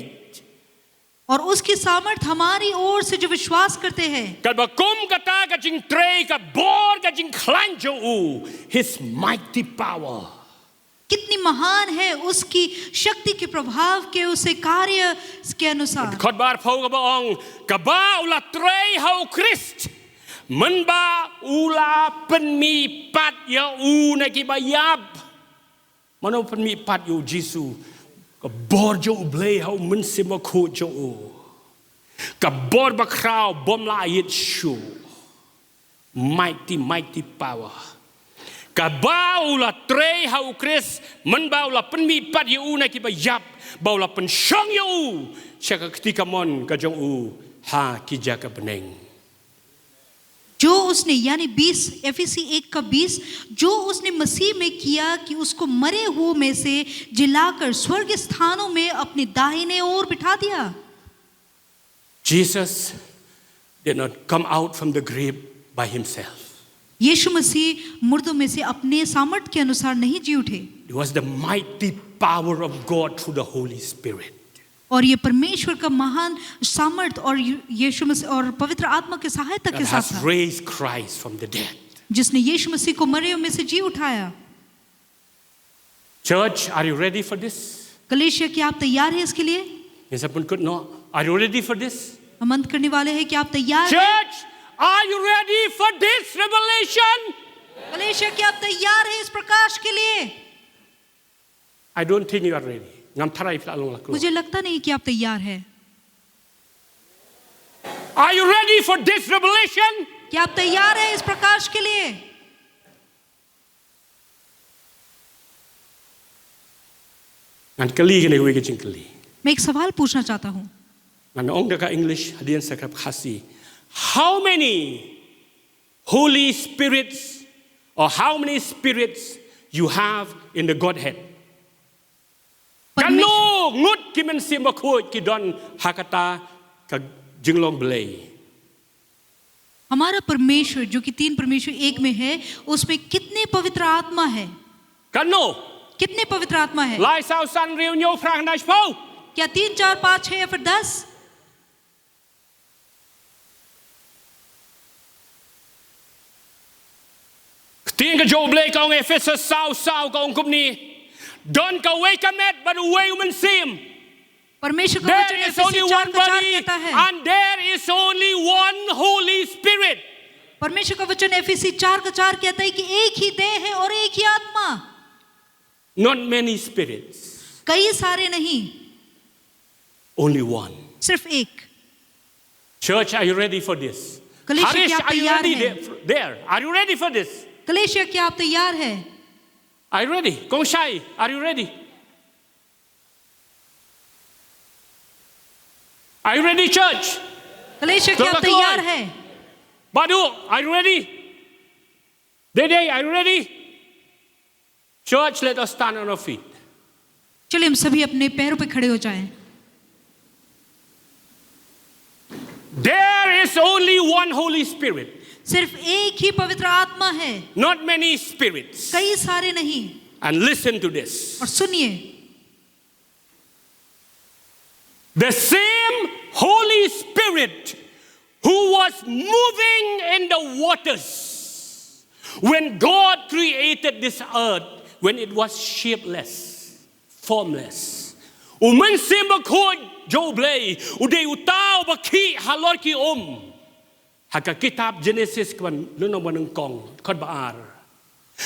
और उसकी सामर्थ हमारी ओर से जो विश्वास करते हैं कल बकुम कता का जिंग ट्रे का बोर का जिंग खलान जो his mighty power कितनी महान है उसकी शक्ति के प्रभाव के उसे कार्य के अनुसार। खुद बार फाउ का बांग कबा उला ट्रे हाउ क्रिस्ट मन बा उला पन्मी पात या उ न की बायाब मनो पन्मी पात यो जीसु कबोर जो उबले हाउ मन से मखो जो कबोर बखराव बमला यीशु mighty power kabaula tre hau kris man baula penmi pat yu na ki bayap baula pen shang yu chaka ketika mon ka jong u ha ki jaga beneng जो उसने यानी 20 एफएससी 1:20 जो उसने मसीह में किया कि उसको मरे हुए में से जिलाकर स्वर्ग स्थानों में अपने दाहिने ओर बिठा दिया। Jesus did not come out from the grave by himself. यीशु मसीह मुर्दों में से अपने सामर्थ्य के अनुसार नहीं जी उठे। It was the mighty power of God through the Holy Spirit. और ये परमेश्वर का महान सामर्थ्य और यीशु मसीह और पवित्र आत्मा के सहायता के That साथ has था raised Christ from the dead. जिसने यीशु मसीह को मरे हुए में से जी उठाया। Church, are you ready for this? कलीसिया क्या आप तैयार हैं इसके लिए? Yes, अपन could no. Are you ready for this? हम अंत करने वाले हैं कि आप तैयार हैं? Church, are you ready for this revelation? कलीसिया क्या आप तैयार हैं इस प्रकाश के लिए? I don't think you are ready. Ngam tharai pla long la. मुझे लगता नहीं कि आप तैयार हैं। Are you ready for this revelation? क्या आप तैयार हैं इस प्रकाश के लिए? Ngan kali kene hui ke jingkali. मैं एक सवाल पूछना चाहता हूँ। Ngan ong deka English hadian sakrap khasi. How many Holy Spirits or how many spirits you have in the Godhead? Kanu ngut ki men sim bakut ki don hakata ka jinglong belay. हमारा परमेश्वर जो कि 3 परमेश्वर एक में है उसमें कितने पवित्र आत्मा है? Kanu कितने पवित्र आत्मा है? lai sao san riu nyo prang nai pau. क्या 3 4 5 6 या फिर 10? Tiếng cái dầu lê con Ephesus sao con cũng ni. Don't go away commit but away woman sim. परमेश्वर का There वचन is only एफएसी one 4:4 body कहता है। and there is only one Holy Spirit. परमेश्वर का वचन एफएसी 4:4 कहता है कि एक ही देह है और एक ही आत्मा। Not many spirits. कई सारे नहीं, Only one. सिर्फ एक। Church, are you ready for this? कलीसिया Harish, क्या आप are you तैयार ready हैं? there? Are you ready for this? कलीसिया क्या आप तैयार हैं? Are you ready? Kong Shai, are you ready? Are you ready, church? कलीसिया क्या आप तैयार हैं? Badu, are you ready? Dede, are you ready? Church, let us stand on our feet. चलिए हम सभी अपने पैरों पे खड़े हो जाएं। There is only one Holy Spirit, सिर्फ एक ही पवित्र आत्मा है, not many spirits. कई सारे नहीं. And listen to this. और सुनिए, The same Holy Spirit who was moving in the waters when God created this earth, when it was shapeless, formless. Uman simakod joblay, uday utaw baki halor ki Haka kitab Genesis kwan luno manang kong kod baar.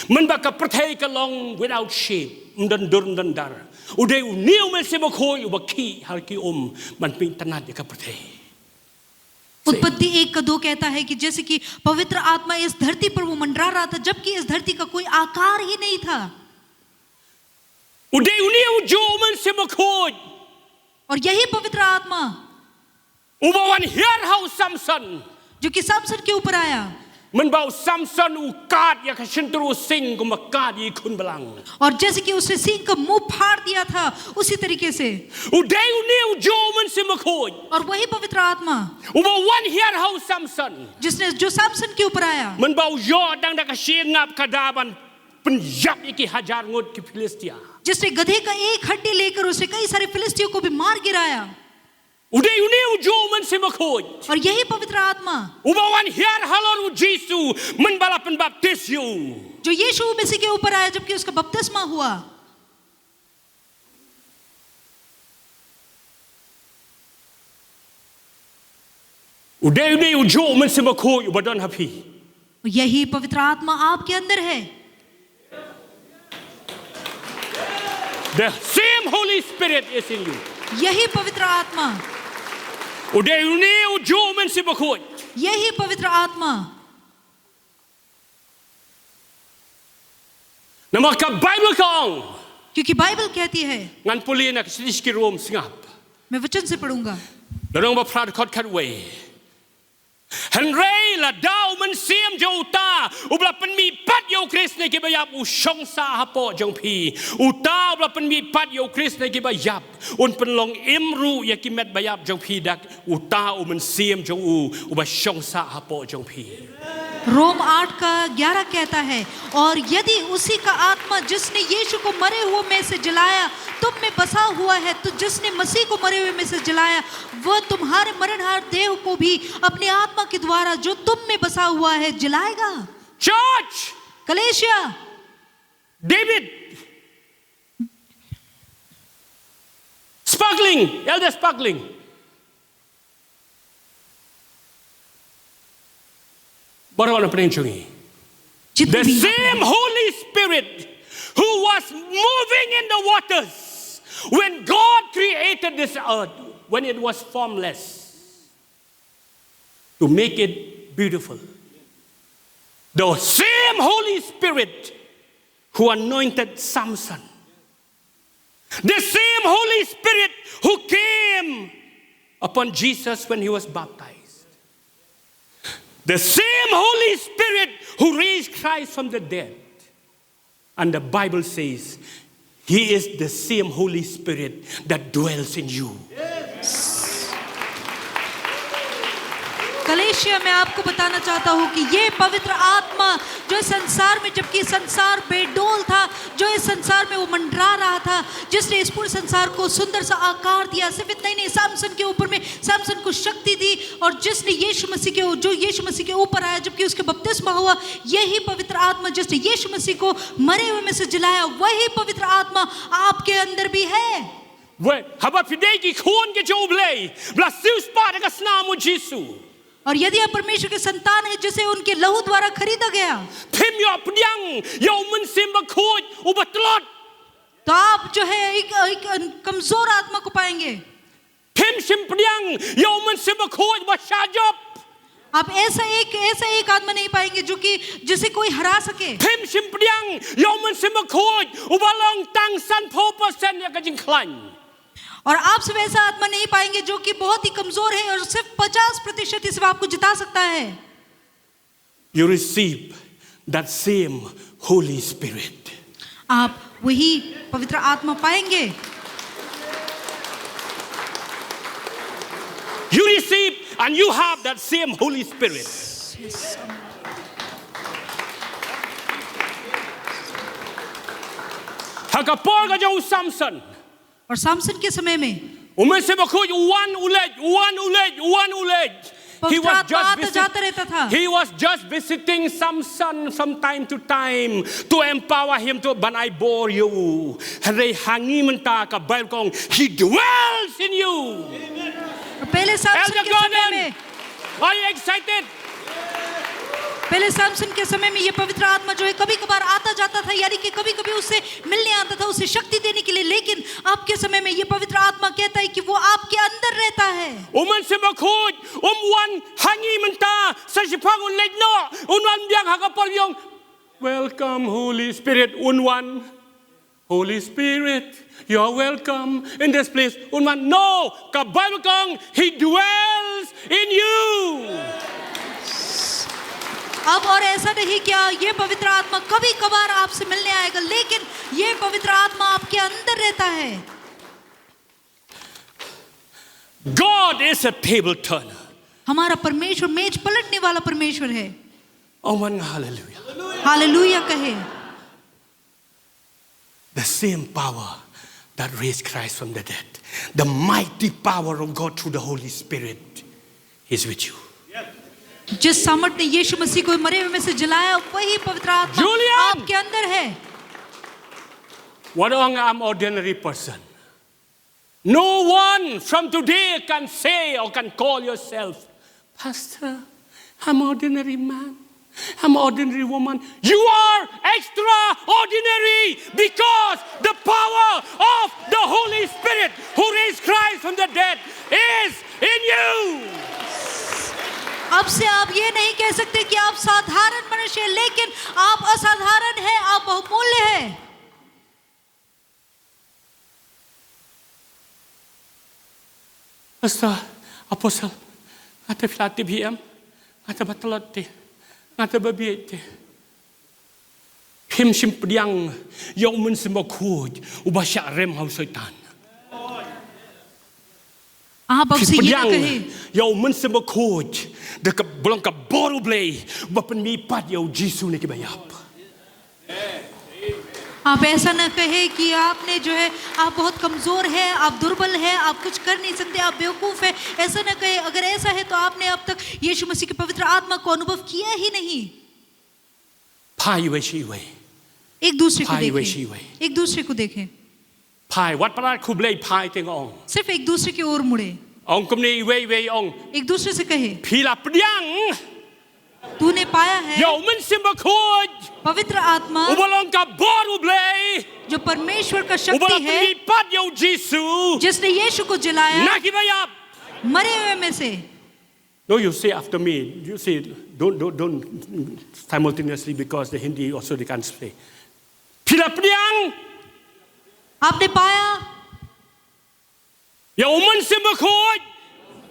Man baka pratay ka long without shape, mdan dar. Uday uniw man simakod ubaki hal ki man ping tanad ka pratay. उत्पत्ति 1:2 कहता है कि जैसे कि पवित्र आत्मा इस धरती पर वो मंडरा रहा था, जबकि इस धरती का कोई आकार ही नहीं था. और यही पवित्र आत्मा जो कि सामसन के ऊपर आया, और जैसे कि उसने सिंह का मुंह फाड़ दिया था, उसी तरीके से और वही पवित्र आत्मा जिसने जो सामसन के ऊपर आया, जिसने गधे का एक हड्डी लेकर उसे कई सारे फिलिस्तियों को भी मार गिराया. और यही पवित्र आत्मा जो यीशु मसीह के ऊपर आया जबकि उसका बपतिस्मा हुआ. यही पवित्र आत्मा आपके अंदर है. The same Holy Spirit is in you. यही पवित्र आत्मा, यही पवित्र आत्मा. क्योंकि बाइबल कहती है, मैं वचन से पढ़ूंगा. Henry la dau man siam jo ta ubla pen mi pat yo Krishna ki bayap u shong sa hapo jong pi uta ubla pen mi pat yo Krishna ki bayap un pen long imru ya ki met bayap jong pi dak uta u man siam jo u uba shong sa hapo jong pi. रोम 8:11 कहता है, और यदि उसी का आत्मा जिसने यीशु को मरे हुए में से जलाया तुम में बसा हुआ है, तो जिसने मसीह को मरे हुए में से जलाया वह तुम्हारे मरणहार देह को भी अपनी आत्मा के द्वारा जो तुम में बसा हुआ है जलाएगा. Church, कलेशिया, David, Sparkling, Elder Sparkling. The same Holy Spirit who was moving in the waters when God created this earth, when it was formless, to make it beautiful. The same Holy Spirit who anointed Samson. The same Holy Spirit who came upon Jesus when he was baptized. The same Holy Spirit who raised Christ from the dead. And the Bible says, He is the same Holy Spirit that dwells in you. कलेशिया मैं आपको बताना चाहता हूँ कि ये पवित्र आत्मा जो इस संसार में, जबकि संसार बेडोल था, जो इस संसार में वो मंडरा रहा था, जिसने इस पूरे संसार को सुंदर सा आकार दिया, सिर्फ इतना ही नहीं, सामसन के ऊपर में सामसन को शक्ति दी, और जिसने यीशु मसीह के ऊपर आया जबकि उसके बपतिस्मा हुआ, यही पवित्र आत्मा जिसने यीशु मसीह को मरे हुए में से जलाया, वही पवित्र आत्मा आपके अंदर भी है. और यदि आप परमेश्वर के संतान हैं जिसे उनके लहू द्वारा खरीदा गया, तो आप जो है एक कमजोर आत्मा को पाएंगे. आप ऐसा एक आत्मा नहीं पाएंगे जो कि जिसे कोई हरा सके. और आप सिर्फ ऐसा आत्मा नहीं पाएंगे जो कि बहुत ही कमजोर है और सिर्फ 50% ही सिर्फ आपको जिता सकता है. You receive that same Holy Spirit. आप वही पवित्र आत्मा पाएंगे. You receive and you have that same Holy Spirit. Hakapor ka jau Samson. और सामसन के समय में Umen se bakuj one uleg. पवित्र आत्मा आता जाता रहता था. He was just visiting Samson from time to time to empower him to banai bor you. Hare hangi menta ka Bible kong he dwells in you. पहले सामसन Elder के समय Gordon, में are you excited? पहले सामसन के समय में ये पवित्र आत्मा जो है कभी कभार आता जाता था, यानी कि कभी कभी उससे मिलने आता था, उसे शक्ति देने के लिए. लेकिन आपके समय में ये पवित्र आत्मा कहता है कि वो आपके अंदर रहता है. Uman se bakuj wan hangi menta sa sipang uleg no unwan biang hakapor yung welcome Holy Spirit unwan. Holy Spirit, you are welcome in this place. Unwan no ka Bible kong he dwells in you. अब और ऐसा नहीं क्या ये पवित्र आत्मा कभी कभार आपसे मिलने आएगा, लेकिन ये पवित्र आत्मा आपके अंदर रहता है. God is a table turner. हमारा परमेश्वर मेज पलटने वाला परमेश्वर है. Oh man, hallelujah. हालेलुया कहे. The same power that raised Christ from the dead, the mighty power of God through the Holy Spirit is with you. जिस सामर्थ ने यीशु मसीह को मरे हुए में से जलाया, वही पवित्र आत्मा Julian! आपके अंदर है. What I'm ordinary person. No one from today can say or can call yourself, Pastor, I'm ordinary man. I'm ordinary woman. You are extraordinary because the power of the Holy Spirit who raised Christ from the dead is in you. अब से आप ये नहीं कह सकते कि आप साधारण मनुष्य हैं, लेकिन आप असाधारण हैं, आप बहुमूल्य हैं. Pastor, Apostle, ngata filati biam, ngata batalote, ngata babiete. Him simpiang, yaw mun simakud, ubasya rem hau soitan. आप अब से ये ना कहें. Yaw mun simakud, deka belum ka boru blay, bapen mi pat yaw Jisu ne kibayap. आप ऐसा ना कहे कि आपने जो है आप बहुत कमजोर हैं, आप दुर्बल हैं, आप कुछ कर नहीं सकते, आप बेवकूफ हैं. ऐसा ना कहे. अगर ऐसा है तो आपने अब तक यीशु मसीह के पवित्र आत्मा को अनुभव किया ही नहीं. Pai वे शी वे, एक दूसरे को pai वे देखें. शी वे. एक दूसरे को देखें. Pai wat parat kublay pai teng ong. सिर्फ एक दूसरे की ओर मुड़े. Ong kumni वे ong. एक दूसरे से कहे, Pila pediang, तूने पाया है yaw mun simakud. पवित्र आत्मा Ubalong ka boru blay. जो परमेश्वर का शक्ति Ubala है, pelipat yaw Jisu. जिसने यीशु को जलाया Nakibayap. मरे हुए में से. No, you say after me. You say don't simultaneously because the Hindi also they can't say. Pilapniang आपने पाया ya uman simakod.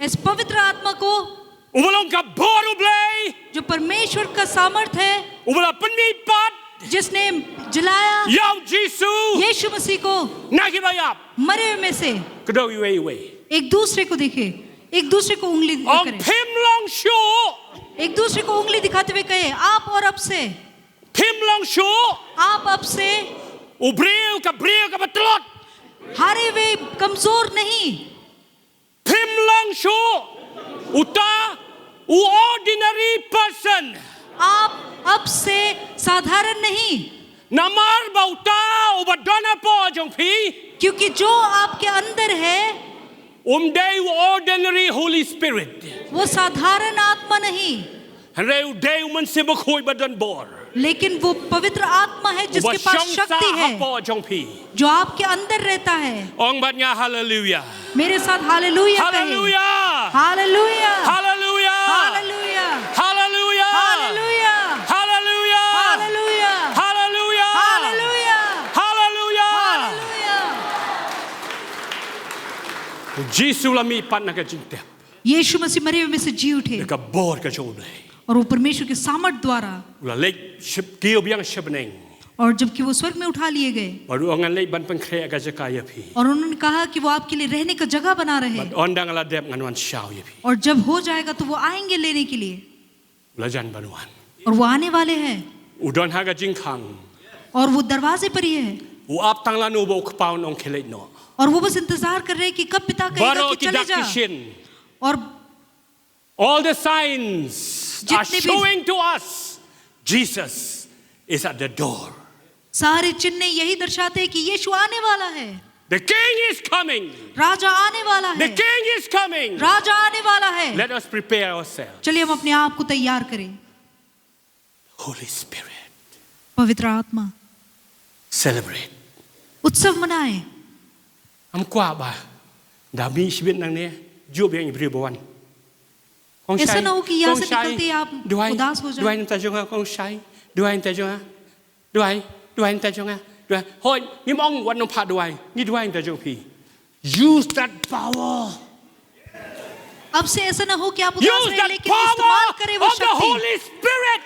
इस पवित्र आत्मा को Ubalong ka boru blay. जो परमेश्वर का सामर्थ है, Ubala pelipat जिसने जलाया yaw Jisu. यीशु मसीह को Nakibayap. मरे हुए में से. Kadaw iwe. एक दूसरे को देखे, एक दूसरे को उंगली Ong करें, pimlong shu. एक दूसरे को उंगली दिखाते हुए कहे, आप और अब से, Pimlong shu. आप अब से Ubriu ka batlot. हारे हुए कमजोर नहीं. Pimlong shu. Uta ordinary person. आप अब से साधारण नहीं, Namar bauta ubadona po jong pi. क्योंकि जो आपके अंदर है Day ordinary Holy Spirit. वो साधारण आत्मा नहीं, Reu day uman simakhoy badan bor. लेकिन वो पवित्र आत्मा है जिसके पास शक्ति है, po jong pi. जो आपके अंदर रहता है. Ong batnya hallelujah. मेरे साथ हालेलुया कहें. Hallelujah. Hallelujah, Hallelujah. Hallelujah, Hallelujah. Hallelujah, Hallelujah. Hallelujah, Hallelujah. Hallelujah, Hallelujah. Hallelujah. Jisu lami pat na ka jingtep. यीशु मसीह मरे हुए में से जी उठे Ka bor ka joble. और वो परमेश्वर के सामर्थ द्वारा Ula lek ship kio biang shibneng. और जबकि वो स्वर्ग में उठा लिए गए มารู้งั้นเลยบันเป็นเครกจะกายพี่ और उन्होंने कहा कि वो आपके लिए रहने का जगह बना रहे บันอ่อนดังละเด็บงันวันเช้าพี่ और जब हो जाएगा तो वो आएंगे लेने के लिए ละจันบันวัน और वो आने वाले हैं อุดรหากจิงขัง और वो दरवाजे पर ही है อูอับตังลานูโบกเปาองเคเลโน और वो बस इंतजार कर रहे हैं कि कब पिता บา कहेगा โร कि กิ चले ดัก जा กิชิน और all the signs are जितने भी- showing to us Jesus is at the door सारे चिन्ह यही दर्शाते हैं कि यीशु आने वाला है the king is coming राजा आने वाला the है king is coming राजा आने वाला है let us prepare ourselves चलिए हम अपने आप को तैयार करें Holy Spirit पवित्र आत्मा celebrate उत्सव मनाएं อำกว่าบ่าดามีชีวิตนังเนี่ยยูบยังอีบริบวัน ऐसा ना हो कि यहाँ से निकलते ही आप ด้วย उदास हो ด้วย जाएं น้ำตาจงกองใช้ด้วยน้ำตาจงด้วยน้ำตาจงด้วยเฮ้ยนี่มองวันนพาด้วยนี่ด้วยน้ำตาจงพี่ use that power अब से ऐसा ना हो कि आप उदास use रहे that लेकिन power इस्तेमाल करें वो of the शक्ति Holy Spirit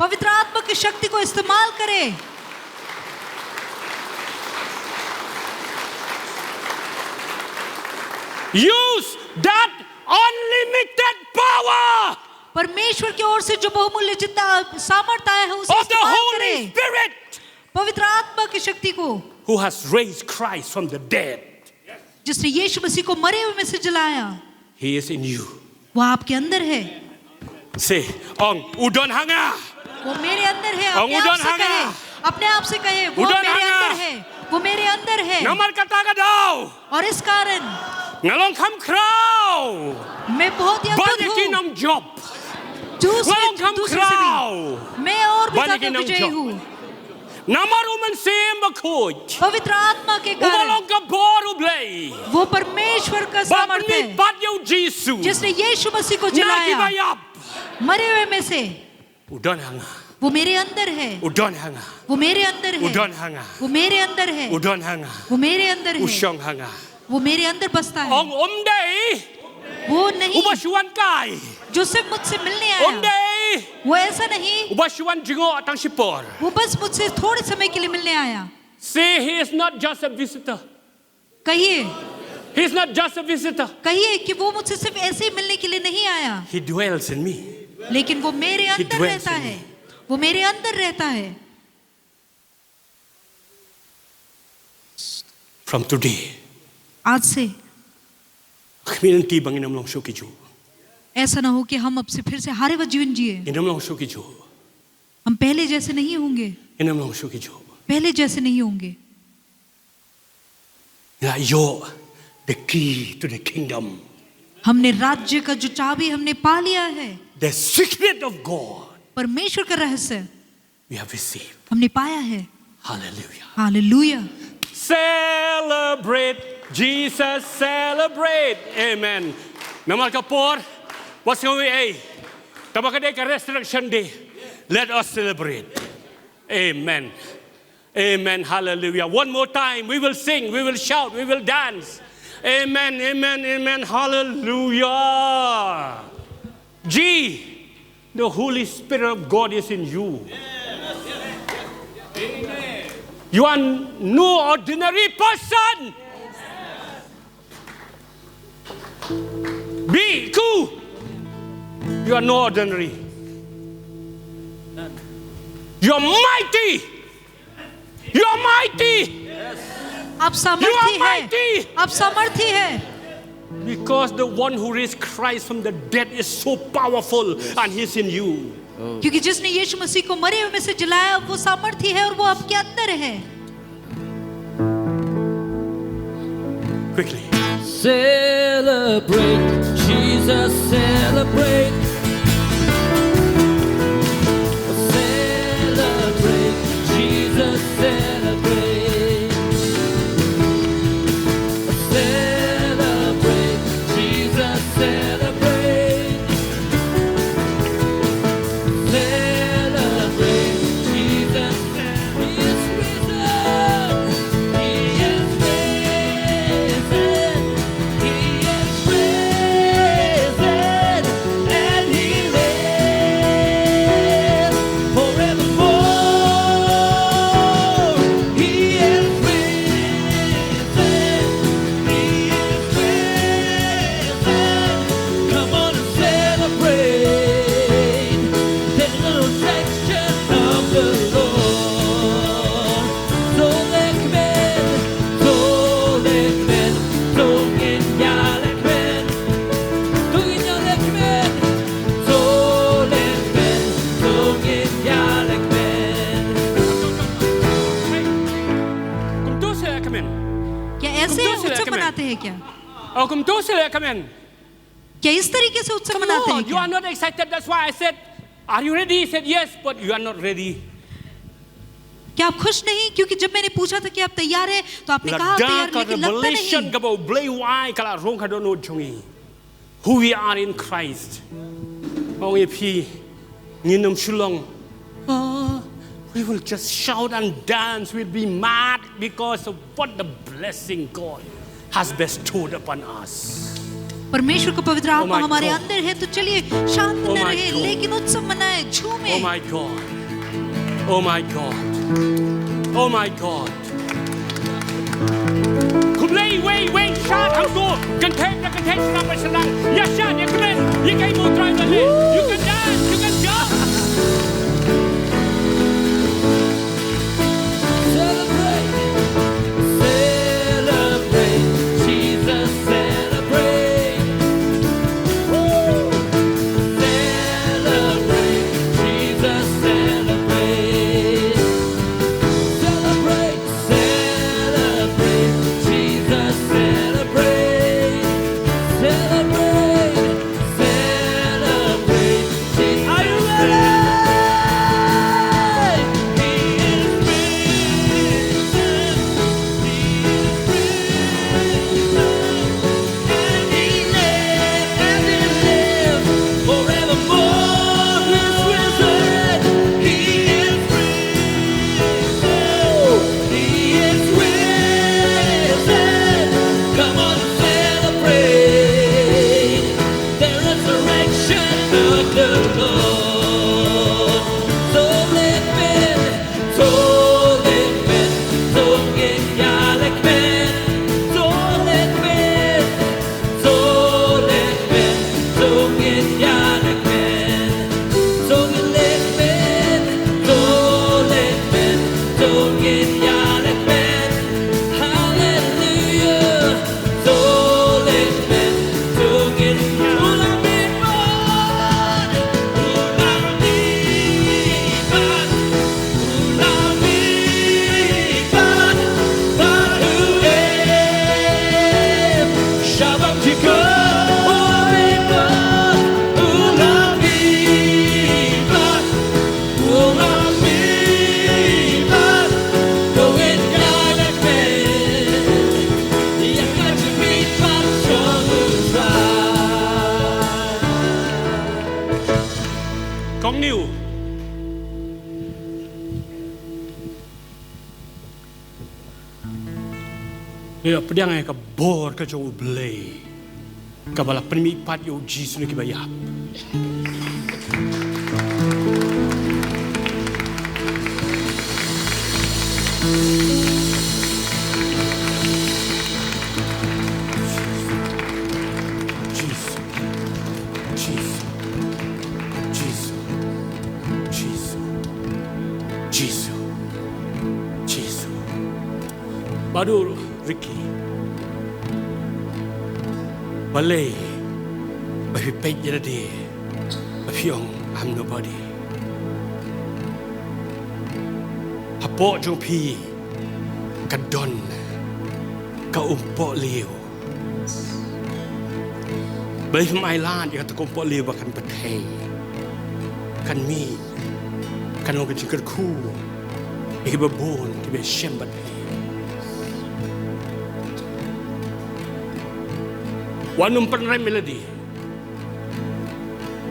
पवित्र आत्मा की शक्ति को इस्तेमाल करें use that unlimited power परमेश्वर की ओर से जो बहुमूल्य जितना सामर्थ्य आया है उसे of the इस्तेमाल Holy करें Spirit पवित्र आत्मा की शक्ति को who has raised Christ from the dead जिसने यीशु मसीह को मरे हुए में से जलाया he is in you वो आपके अंदर है say ong udon hanga वो मेरे अंदर है और अपने आप उड़न से हंगा। कहे अपने आप से कहे वो उड़न मेरे हंगा। अंदर है वो मेरे अंदर है naman kata ka daw और इस कारण ngalong kam kraw मैं बहुत ही अद्भुत balikin हूँ ang job दूसरे ngalong kam दूसरे से kraw भी मैं और भी ज्यादा Balikin ang विजयी Diyos. हूँ namaruman sim bakoj पवित्र आत्मा के कारण umalong ka boru blay वो परमेश्वर का सामर्थ्य babni है pat yaw Jesus जिसने यीशु मसीह को जलाया nakibayap मरे हुए में से udon hanga वो मेरे अंदर है udon hanga वो मेरे अंदर है udon hanga वो मेरे अंदर है udon hanga वो मेरे अंदर है usyong hanga वो मेरे अंदर बसता है ong omday वो नहीं ubashuan kai जो सिर्फ मुझसे मिलने आया omday वो ऐसा नहीं ubashuan jingo atang sipor वो बस मुझसे थोड़े समय के लिए मिलने आया say he is not just a visitor कहिए he is not just a visitor कहिए कि वो मुझसे सिर्फ ऐसे ही मिलने के लिए नहीं आया he dwells in me लेकिन वो मेरे अंदर dwells रहता in है वो मेरे अंदर रहता है from today आज से kamilang tibang inamlong sukiju ऐसा ना हो कि हम अब से फिर से हारे हुए जीवन जिए inamlong sukiju हम पहले जैसे नहीं होंगे inamlong sukiju पहले जैसे नहीं होंगे na yo the key to the kingdom हमने राज्य का जो चाबी हमने पा लिया है the secret of God परमेश्वर का रहस्य we have received हमने पाया है hallelujah hallelujah celebrate Jesus celebrate amen namal kapor what's going on tabakade ka resurrection day let us celebrate amen amen hallelujah one more time we will sing we will shout we will dance amen amen amen hallelujah G the Holy Spirit of God is in you you are no ordinary person. Be cool. You are no ordinary. You are mighty. You are mighty. आप सामर्थी You are है mighty. आप सामर्थी है Because the one who raised Christ from the dead is so powerful and he's in you. क्योंकि जिसने यीशु मसीह को मरे हुए में से जलाया वो सामर्थी है और वो आपके अंदर है Quickly. Celebrate, Jesus, celebrate. Celebrate, Jesus, celebrate. Celebrate, Jesus, celebrate. Celebrate, Jesus, He is risen. He is risen. He is risen. kum tu sila kamen. क्या इस तरीके से उत्सव Come मनाते हैं on, you क्या? are not excited. That's why I said, are you ready? He said yes, but you are not ready. क्या आप खुश नहीं? क्योंकि जब मैंने पूछा था कि आप तैयार हैं तो आपने कहा आप Lada तैयार, ka लेकिन लगता revelation नहीं. ka ba blay wai kala rong ka dono chungi. Who we are in Christ. Oh ye pi nginum shulong. Oh, we will just shout and dance. We'll be mad because of what the blessing God has bestowed upon us. परमेश्वर का पवित्र आत्मा my हमारे God. अंदर है तो चलिए शांत Oh न my रहे God. लेकिन उत्सव मनाए, झूमे. Oh my God. Oh my God. Oh my God. Kumlay, wait, shout and go. Can take the contention up and senang. Ya shout, ya kren. Ya kay mo try the lane. You can dance, you can jump. Celebrate, celebrate, Jesus celebrate. Woo! Celebrate, Jesus celebrate. Celebrate, celebrate, Jesus celebrate. Celebrate, celebrate, Jesus. Are you ready? He is risen. He is risen. And he lives forevermore. He's risen. He is risen. He is risen. Come on, celebrate the resurrection of the Lord. So live it, so live it, so get yalekmen. So live it, so live it, so get yalekmen. So live it, so live it, so get yalekmen. Hallelujah. So live it, so get Kong Niu. Ya, pedang ay ka bor ka jong ublay. Kabala primipat yo Jesus ni kibayap. Jesus. Jesus. Jesus. Jesus. Jesus. Jesus. Baru Ricky. Balay. Bahi pay jadi. Bahiong I'm nobody. Hapo jong pi. Kadon. Ka umpo liu. Bahi mai lan ya ta umpo liu bakan patay. Kan mi. Kan long ka jingkar ku. Ikibabon kibe shembat. Wanum penrem melody.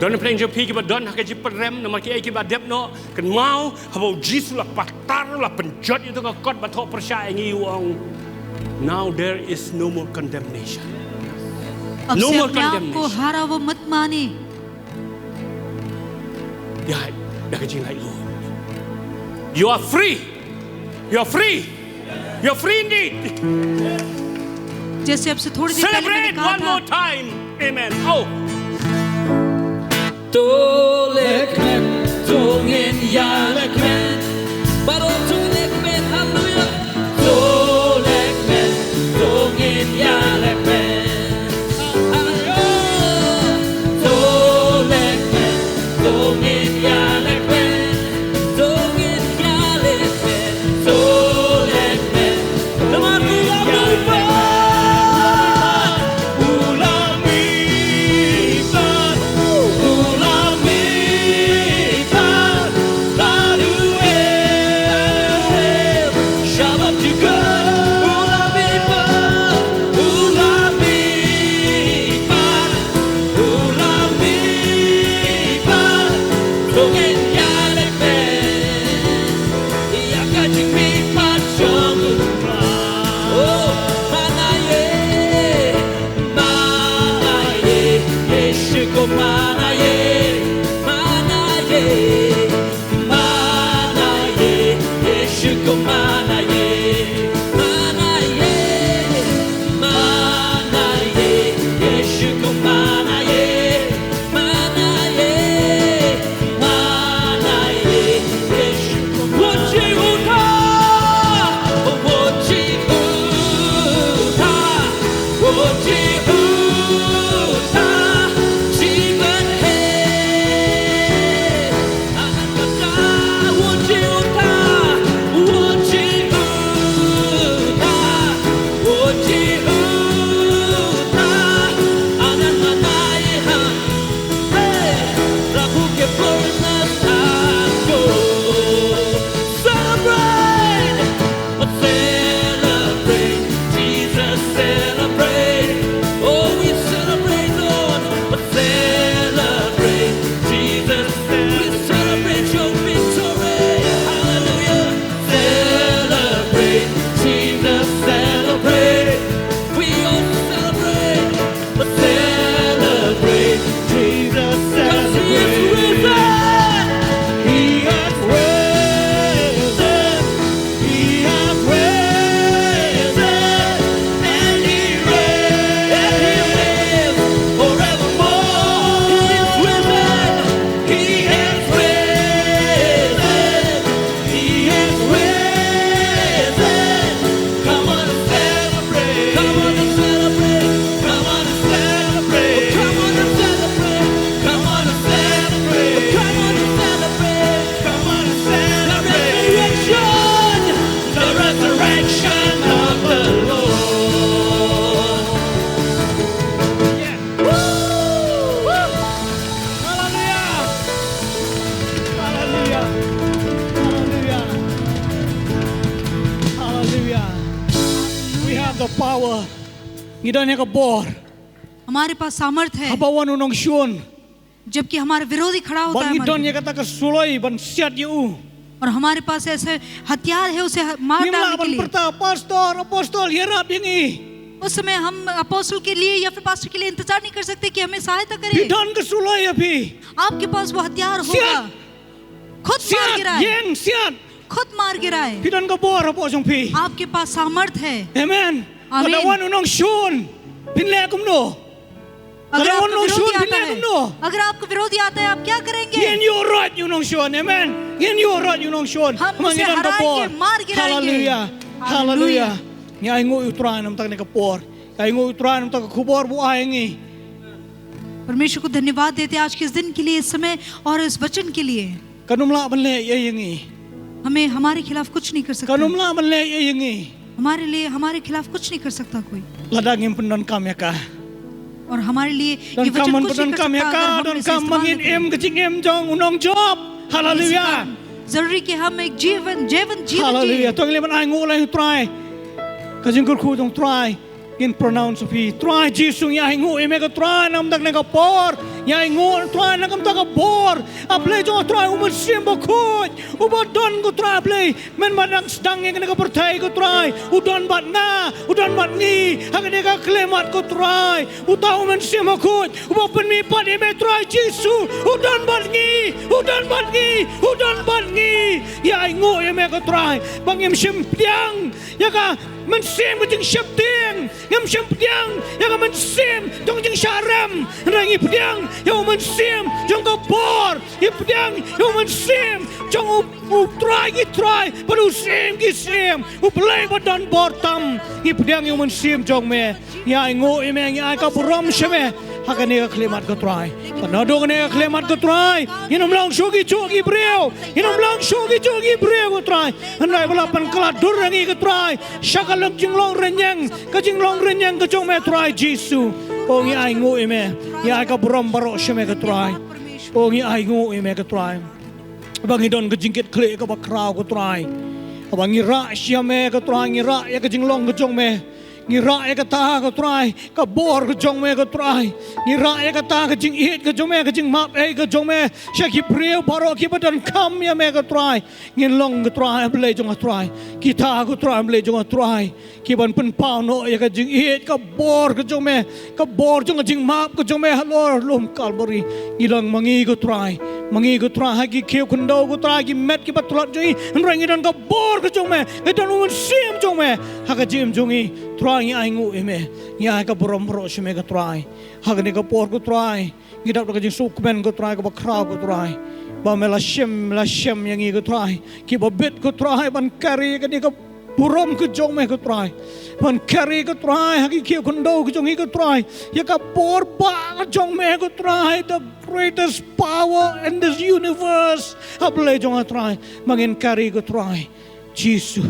Don playing jo pi kiba don hakaji penrem nama ki kiba dep no kan mau habo jisu la patar la penjot itu ka kot batok percaya ngi wong. Now there is no more condemnation. अब No से more अपने आप को condemnation. हारा वो मत माने. Ya, dah kajing lai Lord. You are free. You are free. You are free indeed. जैसे अब से थोड़ी देर पहले मैंने Celebrate कहा one था, more time. Amen. Oh. Tolekmen, tungen yalekmen, baru tolekmen, haleluya. Tolekmen, tungen yalekmen, haleluya. Tolekmen, tungen yalekmen, tungen yalekmen, tolekmen, tungen yalekmen. mana ye, Yesu ko mana ye, mana ye, mana ye, Yesu ko mana ye, mana ye, mana ye, Yesu ko wochi uta, wochi uta, wochi uta, jiban he, ananda wochi uta, wochi uta, wochi uta, ananda ye han, hey, Prabhu ke purna ko, celebrate, celebrate, Jesus celebrate, oh we celebrate Lord, celebrate, Jesus celebrate, we celebrate your victory, hallelujah, celebrate, Jesus celebrate, we all celebrate, celebrate, Jesus celebrate, 'cause he is risen, he has risen, he has risen, and he lives forevermore. He is risen, he has risen, he has risen. Come on and celebrate, come on and celebrate, come on and celebrate, come on and celebrate, come on and celebrate, come on and celebrate, come on and celebrate the resurrection of the Lord. Yeah. Woo! Woo! Hallelujah! Hallelujah. Hallelujah. Hallelujah. We have the power. Ngidon yang kebor. हमारे पास सामर्थ है, Habawan unong syun. जबकि हमारा विरोधी खड़ा होता Ban है ngidon हमारे yang kata kesuloi ban siat yu. और हमारे पास ऐसे हथियार है उसे मार Nimla डालने के ban लिए। perta apostol yerap yang i. उस समय हम अपोस्टल के लिए या फिर पास्टर के लिए इंतजार नहीं कर सकते कि हमें सहायता करे। Bidon kesuloi api. आपके पास वो हथियार होगा, Siap. खुद मार Siat गिराए, yen siat. खुद मार गिराए। Bidon kebor apo jong pi. आपके पास सामर्थ है। Amen. Amen. Kadawan unong syun. Pinle kumno. अगर Kadawan आपको unong विरोधी syun आता pinle है, kumno. अगर आपको विरोधी आता है, आप क्या करेंगे? Yen yo rot unong syun. Amen. Yen yo rot unong syun. हम उसे Mangidon हराएंगे, kebor. मार गिराएंगे। Hallelujah. Hallelujah. Nga ingo utran nam tak ne kapor. Nga ingo utran nam tak kubor bu ayengi. परमेश्वर को धन्यवाद देते हैं आज के इस दिन के लिए, इस समय और इस वचन के लिए। Kanumla banle ye yengi. हमें हमारे खिलाफ कुछ नहीं कर सकता, Kanumla banle ye yengi. हमारे लिए हमारे खिलाफ कुछ नहीं कर सकता कोई, Ladang yang pendon kam ya ka. और हमारे लिए Don ये kam वचन man कुछ नहीं pendon कर kam ya सकता ka. अगर हम Don इसे kam इस्तेमाल mangin न करें। em kecing em jong unong job. Hallelujah. जरूरी कि हम एक जीवन जीवन जीवन Hallelujah. जिए। Tuang le man ay ngo lai try. Kajing kur jong try. In pronounce of he try Jesus ya ngo e me ka try nam dak ne ka por. Ya ngo try na kam ta ka por. Aple jong try umur sim bo khoj. Ubot don ko try play. Men manang sedang yang ka pertai ko try. Udon bat na, udon bat ni. Hang ne ka klemat ko try. Utau men sim bo khoj. Ubot pen mi pat e me try Jesus. Udon bat ni, udon bat ni, udon bat ni. Ya ngo e me ka try. Bang em sim piang. Ya ka men sim ko jing siap ting. Ngam sim piang. Ya ka men sim jong jing syaram. Rangi piang. Ya men sim jong ka bor. Ya piang ya men sim jong u try gi try. Padu sim gi sim. U play badan bortam. Ya piang ya men sim jong me. Ya ngo e me ya ka puram sheme. Hakane ka klemat ka try. Panado ka ne ka klemat ka try. Inom lang sugi chugi breu. Inom lang sugi chugi breu ka try. Andai bala pan kala dur rangi ka try. Shakalok jing long renyang. Ka jing long renyang ka jong me try Jesus. O ngi ai ngo eme. Ya ka buram baro sheme ka try. O ngi ai ngo eme ka try. Bang idon ka jingkit kle ka bakraw ka try. Abang ngira siame ka try ngira ya ka jing long ka jong me. Ngira ya ka ta ka try ka bor ka jong me ka try. Ngira ya ka ta ka jing hit ka jong me ka jing map ka jong me. Shaki breu baro ki badan kam ya me ka try. Ngin long ka try ble jong ka try. Kita ka try ble jong ka try. Ki ban pen pau no ya ka jing hit ka bor ka jong me. Ka bor jong ka jing map ka jong me halor lum kalbori. Ngilang mangi ka try. mangi ko try ki kheu khundo ko try ki met ki patlat joi rangi dan ka bor ko jong me ke dan un sim jong me ha ka jim jongi try ngi ai ngu eme ya ka borom ro shme ka try ha ka ni ka por ko try ngi dak ka jing suk ben ko try ka ba kra ko try ba me la shem yang ngi ko try ki ba bit ko try ban kari ka ni ka borom ko jong me ko try ban kari ko try ha ki kheu khundo ko jong ko try ya ka por ba ko jong me ko try the greatest power in this universe ablay jong a try mangin kari ko try Jesus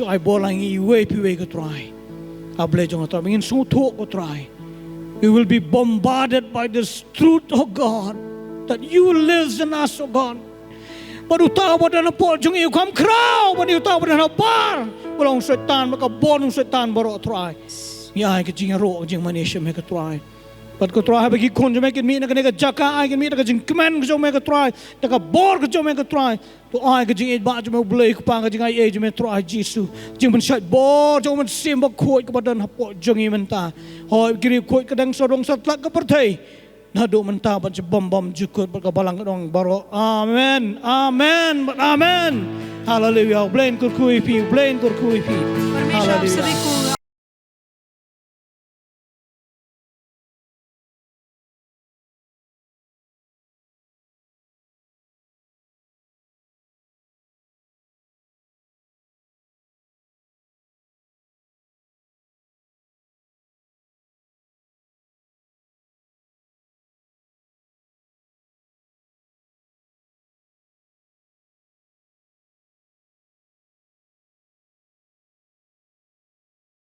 ai bolang I we pi ko try ablay jong a try mangin su tho ko try you will be bombarded by this truth of God that you lives in us, oh God. Baru tahu pada nak pot jung iu kam krau, baru tahu pada nak par. Walau setan maka bonung setan baru try. Ya ai kecing ro jing manusia mereka try. But ko try bagi kon jom mereka mi nak kena jaka ai mi nak jing kemen jom mereka try. Tak bor jom mereka try. Tu ai kecing it ba jom boleh ku pang kecing ai jom try Jesus. Jing men syat bor jom men sim ba khoi kepada nak pot jung i menta. Hoi kiri khoi kadang sorong satlak ke pertai. Nado mentah baca bom jukut berkabalang dong baru amen hallelujah blain kurkui pi परमेश्वर आप सभी को